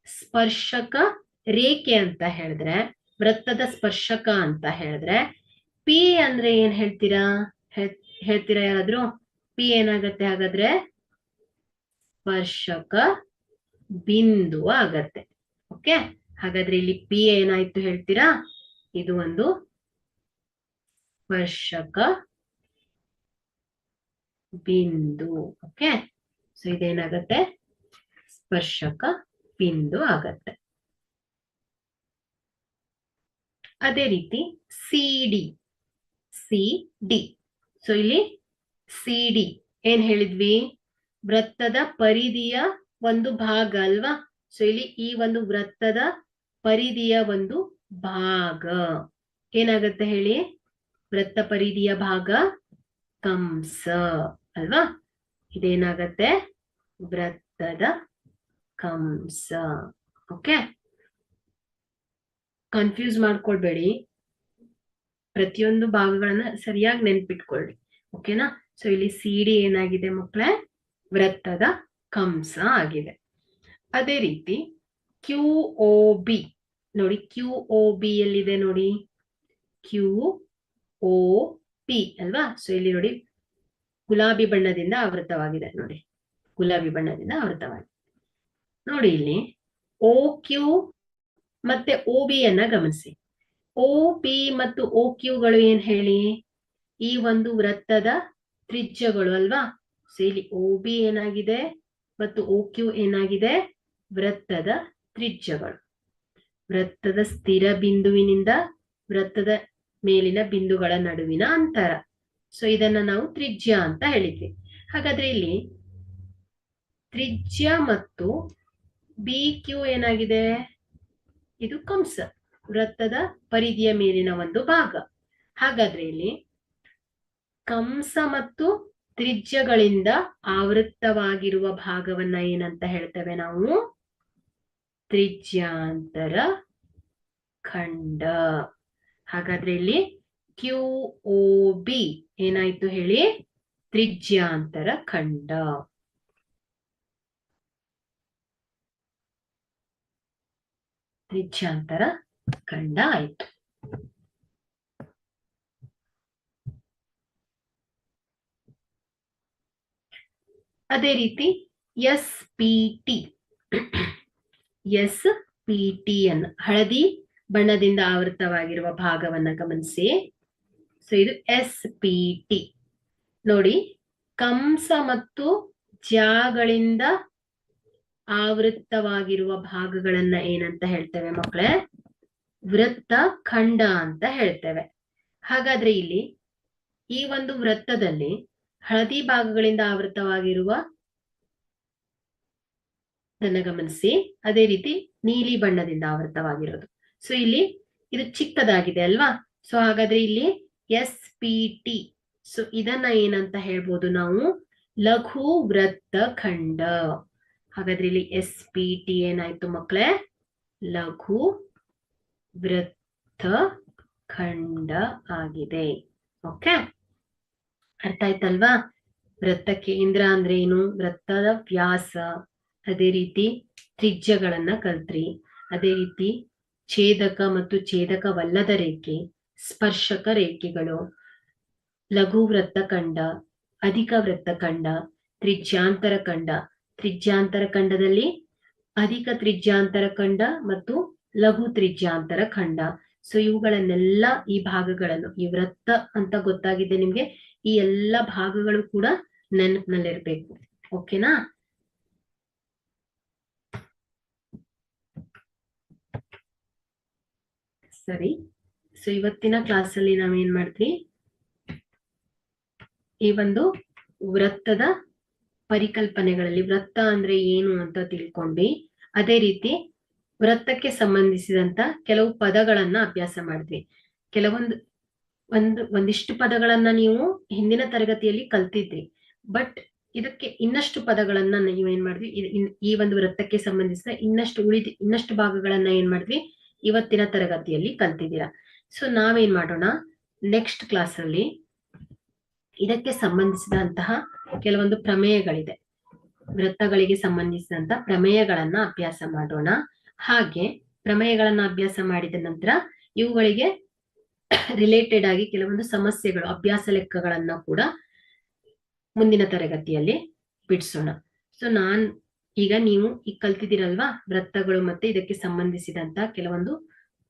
ಸ್ಪರ್ಶಕ ರೇಖೆ ಅಂತ ಹೇಳಿದ್ರೆ, ವೃತ್ತದ ಸ್ಪರ್ಶಕ ಅಂತ ಹೇಳಿದ್ರೆ, ಪಿ ಅಂದ್ರೆ ಏನ್ ಹೇಳ್ತೀರಾ? ಹೇಳ್ತೀರಾ ಯಾರಾದ್ರೂ? ಪಿ ಏನಾಗತ್ತೆ ಹಾಗಾದ್ರೆ? ಸ್ಪರ್ಶಕ ಬಿಂದು ಆಗತ್ತೆ. ಓಕೆ, ಹಾಗಾದ್ರೆ ಇಲ್ಲಿ ಪಿ ಏನಾಯ್ತು ಹೇಳ್ತೀರಾ? ಇದು ಒಂದು ಸ್ಪರ್ಶಕ ಬಿಂದು. ಓಕೆ, ಸೊ ಇದೇನಾಗತ್ತೆ? ಸ್ಪರ್ಶಕ ಬಿಂದು ಆಗತ್ತೆ. ಅದೇ ರೀತಿ ಸಿಡಿ, ಸೊ ಇಲ್ಲಿ ಸಿಡಿ ಏನ್ ಹೇಳಿದ್ವಿ? ವೃತ್ತದ ಪರಿಧಿಯ ಒಂದು ಭಾಗ ಅಲ್ವಾ. ಸೊ ಇಲ್ಲಿ ಈ ಒಂದು ವೃತ್ತದ ಪರಿಧಿಯ ಒಂದು ಭಾಗ ಏನಾಗತ್ತೆ ಹೇಳಿ? ವೃತ್ತ ಪರಿಧಿಯ ಭಾಗ ಕಂಸ ಅಲ್ವಾ. ಇದೇನಾಗತ್ತೆ? ವೃತ್ತದ ಕಂಸ. ಓಕೆ, ಕನ್ಫ್ಯೂಸ್ ಮಾಡ್ಕೊಳ್ಬೇಡಿ, ಪ್ರತಿಯೊಂದು ಭಾಗಗಳನ್ನ ಸರಿಯಾಗಿ ನೆನ್ಪಿಟ್ಕೊಳ್ಳಿ. ಓಕೆನಾ. ಸೊ ಇಲ್ಲಿ ಸಿಡಿ ಏನಾಗಿದೆ ಮಕ್ಕಳೇ? ವೃತ್ತದ ಕಂಸ ಆಗಿದೆ. ಅದೇ ರೀತಿ QOB ನೋಡಿ, QOB ಎಲ್ಲಿದೆ ನೋಡಿ? QOP ಅಲ್ವಾ. ಸೊ ಇಲ್ಲಿ ನೋಡಿ, ಗುಲಾಬಿ ಬಣ್ಣದಿಂದ ಆವೃತವಾಗಿದೆ ನೋಡಿ, ಗುಲಾಬಿ ಬಣ್ಣದಿಂದ ಆವೃತವಾಗಿದೆ ನೋಡಿ. ಇಲ್ಲಿ OQ ಮತ್ತೆ OB ಅನ್ನ ಗಮನಿಸಿ. OP ಮತ್ತು OQ ಏನ್ ಹೇಳಿ? ಈ ಒಂದು ವೃತ್ತದ ತ್ರಿಜ್ಯಗಳು ಅಲ್ವಾ. ಸೊ ಇಲ್ಲಿ OB ಏನಾಗಿದೆ ಮತ್ತು OQ ಏನಾಗಿದೆ? ವೃತ್ತದ ತ್ರಿಜ್ಯಗಳು. ವೃತ್ತದ ಸ್ಥಿರ ಬಿಂದುವಿನಿಂದ ವೃತ್ತದ ಮೇಲಿನ ಬಿಂದುಗಳ ನಡುವಿನ ಅಂತರ. ಸೊ ಇದನ್ನ ನಾವು ತ್ರಿಜ್ಯ ಅಂತ ಹೇಳಿದ್ವಿ. ಹಾಗಾದ್ರೆ ಇಲ್ಲಿ ತ್ರಿಜ್ಯ ಮತ್ತು BQ ಏನಾಗಿದೆ? ಇದು ಕಂಸ, ವೃತ್ತದ ಪರಿಧಿಯ ಮೇಲಿನ ಒಂದು ಭಾಗ. ಹಾಗಾದ್ರೆ ಇಲ್ಲಿ ಕಂಸ ಮತ್ತು ತ್ರಿಜ್ಯಗಳಿಂದ ಆವೃತ್ತವಾಗಿರುವ ಭಾಗವನ್ನ ಏನಂತ ಹೇಳ್ತೇವೆ ನಾವು? ತ್ರಿಜ್ಯಾಂತರ ಖಂಡ. ಹಾಗಾದ್ರೆ ಇಲ್ಲಿ QOB ಏನಾಯ್ತು ಹೇಳಿ? ತ್ರಿಜ್ಯಾಂತರ ಖಂಡ. ತ್ರಿಜ್ಯಾಂತರ ಖಂಡ ಆಯ್ತು. ಅದೇ ರೀತಿ SPT, ಅನ್ನು ಹಳದಿ ಬಣ್ಣದಿಂದ ಆವೃತವಾಗಿರುವ ಭಾಗವನ್ನ ಗಮನಿಸಿ. ಸೊ ಇದು SPT ನೋಡಿ, ಕಂಸ ಮತ್ತು ಜಾಗಳಿಂದ ಆವೃತ್ತವಾಗಿರುವ ಭಾಗಗಳನ್ನ ಏನಂತ ಹೇಳ್ತೇವೆ ಮಕ್ಕಳೇ? ವೃತ್ತ ಖಂಡ ಅಂತ ಹೇಳ್ತೇವೆ. ಹಾಗಾದ್ರೆ ಇಲ್ಲಿ ಈ ಒಂದು ವೃತ್ತದಲ್ಲಿ ಹಳದಿ ಭಾಗಗಳಿಂದ ಆವೃತವಾಗಿರುವ ಗಮನಿಸಿ. ಅದೇ ರೀತಿ ನೀಲಿ ಬಣ್ಣದಿಂದ ಆವೃತವಾಗಿರೋದು. ಸೊ ಇಲ್ಲಿ ಇದು ಚಿಕ್ಕದಾಗಿದೆ ಅಲ್ವಾ. ಸೊ ಹಾಗಾದ್ರೆ ಇಲ್ಲಿ SPT, ಸೊ ಇದನ್ನ ಏನಂತ ಹೇಳ್ಬೋದು ನಾವು? ಲಘು ವೃತ್ತ ಖಂಡ. ಹಾಗಾದ್ರೆ ಇಲ್ಲಿ SPT ಏನಾಯ್ತು ಮಕ್ಕಳೇ? ಲಘು ವೃತ್ತ ಖಂಡ ಆಗಿದೆ. ಓಕೆ, ಅರ್ಥ ಆಯ್ತಲ್ವಾ? ವೃತ್ತ ಕೇಂದ್ರ ಅಂದ್ರೆ ಏನು? ವೃತ್ತದ ವ್ಯಾಸ. ಅದೇ ರೀತಿ ತ್ರಿಜ್ಯಗಳನ್ನ ಕಲ್ತ್ರಿ. ಅದೇ ರೀತಿ ಛೇದಕ ಮತ್ತು ಛೇದಕವಲ್ಲದ ರೇಖೆ, ಸ್ಪರ್ಶಕ ರೇಖೆಗಳು, ಲಘು ವೃತ್ತಖಂಡ, ಅಧಿಕ ವೃತ್ತಖಂಡ, ತ್ರಿಜ್ಯಾಂತರ ಖಂಡ. ತ್ರಿಜ್ಯಾಂತರ ಖಂಡದಲ್ಲಿ ಅಧಿಕ ತ್ರಿಜ್ಯಾಂತರ ಖಂಡ ಮತ್ತು ಲಘು ತ್ರಿಜ್ಯಾಂತರ ಖಂಡ. ಸೊ ಇವುಗಳನ್ನೆಲ್ಲ, ಈ ಭಾಗಗಳನ್ನು, ಈ ವೃತ್ತ ಅಂತ ಗೊತ್ತಾಗಿದೆ ನಿಮ್ಗೆ, ಈ ಎಲ್ಲ ಭಾಗಗಳು ಕೂಡ ನೆನಪಿನಲ್ಲಿರ್ಬೇಕು. ಓಕೆನಾ? ಸರಿ. ಸೊ ಇವತ್ತಿನ ಕ್ಲಾಸಲ್ಲಿ ನಾವೇನ್ ಮಾಡ್ತೀವಿ? ಈ ಒಂದು ವೃತ್ತದ ಪರಿಕಲ್ಪನೆಗಳಲ್ಲಿ ವೃತ್ತ ಅಂದ್ರೆ ಏನು ಅಂತ ತಿಳ್ಕೊಂಡ್ವಿ. ಅದೇ ರೀತಿ ವೃತ್ತಕ್ಕೆ ಸಂಬಂಧಿಸಿದಂತ ಕೆಲವು ಪದಗಳನ್ನ ಅಭ್ಯಾಸ ಮಾಡಿದ್ವಿ. ಒಂದಿಷ್ಟು ಪದಗಳನ್ನ ನೀವು ಹಿಂದಿನ ತರಗತಿಯಲ್ಲಿ ಕಲ್ತಿದ್ರಿ. ಬಟ್ ಇದಕ್ಕೆ ಇನ್ನಷ್ಟು ಪದಗಳನ್ನ ನೀವು ಏನ್ ಮಾಡಿದ್ವಿ, ಈ ಒಂದು ವೃತ್ತಕ್ಕೆ ಸಂಬಂಧಿಸಿದ ಇನ್ನಷ್ಟು ಭಾಗಗಳನ್ನ ಏನ್ ಮಾಡಿದ್ವಿ, ಇವತ್ತಿನ ತರಗತಿಯಲ್ಲಿ ಕಲ್ತಿದ್ದೀರಾ. ಸೊ ನಾವೇನ್ ಮಾಡೋಣ, ನೆಕ್ಸ್ಟ್ ಕ್ಲಾಸ್ ಅಲ್ಲಿ ಇದಕ್ಕೆ ಸಂಬಂಧಿಸಿದಂತಹ ಕೆಲವೊಂದು ಪ್ರಮೇಯಗಳಿದೆ, ವೃತ್ತಗಳಿಗೆ ಸಂಬಂಧಿಸಿದಂತ ಪ್ರಮೇಯಗಳನ್ನ ಅಭ್ಯಾಸ ಮಾಡೋಣ. ಹಾಗೆ ಪ್ರಮೇಯಗಳನ್ನ ಅಭ್ಯಾಸ ಮಾಡಿದ ನಂತರ ಇವುಗಳಿಗೆ ರಿಲೇಟೆಡ್ ಆಗಿ ಕೆಲವೊಂದು ಸಮಸ್ಯೆಗಳು, ಅಭ್ಯಾಸ ಲೆಕ್ಕಗಳನ್ನ ಕೂಡ ಮುಂದಿನ ತರಗತಿಯಲ್ಲಿ ಬಿಡಿಸೋಣ. ಸೊ ನೀವು ಈಗ ಕಲ್ತಿದ್ದೀರಲ್ವಾ, ವೃತ್ತಗಳು ಮತ್ತೆ ಇದಕ್ಕೆ ಸಂಬಂಧಿಸಿದಂತ ಕೆಲವೊಂದು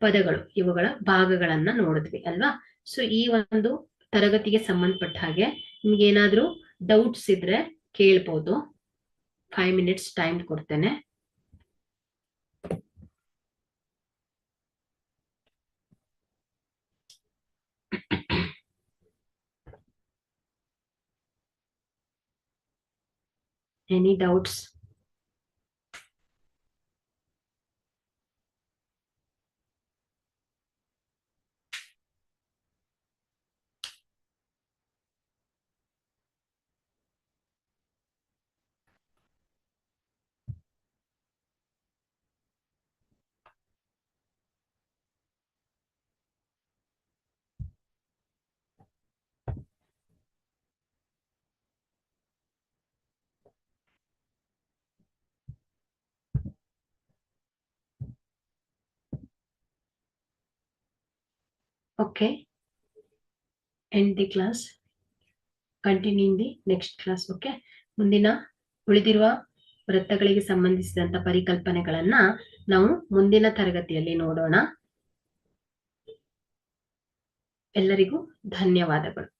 ಪದಗಳು, ಇವುಗಳ ಭಾಗಗಳನ್ನ ನೋಡಿದ್ವಿ ಅಲ್ವಾ. ಸೊ ಈ ಒಂದು ತರಗತಿಗೆ ಸಂಬಂಧಪಟ್ಟ ಹಾಗೆ ನಿಮ್ಗೆ ಏನಾದ್ರೂ ಡೌಟ್ಸ್ ಇದ್ರೆ ಕೇಳ್ಬೋದು. 5 minutes ಟೈಮ್ ಕೊಡ್ತೇನೆ. Any doubts? Okay, end the class, continue in the next class. Okay, ಮುಂದಿನ ಉಳಿದಿರುವ ವೃತ್ತಗಳಿಗೆ ಸಂಬಂಧಿಸಿದಂತ ಪರಿಕಲ್ಪನೆಗಳನ್ನ ನಾವು ಮುಂದಿನ ತರಗತಿಯಲ್ಲಿ ನೋಡೋಣ. ಎಲ್ಲರಿಗೂ ಧನ್ಯವಾದಗಳು.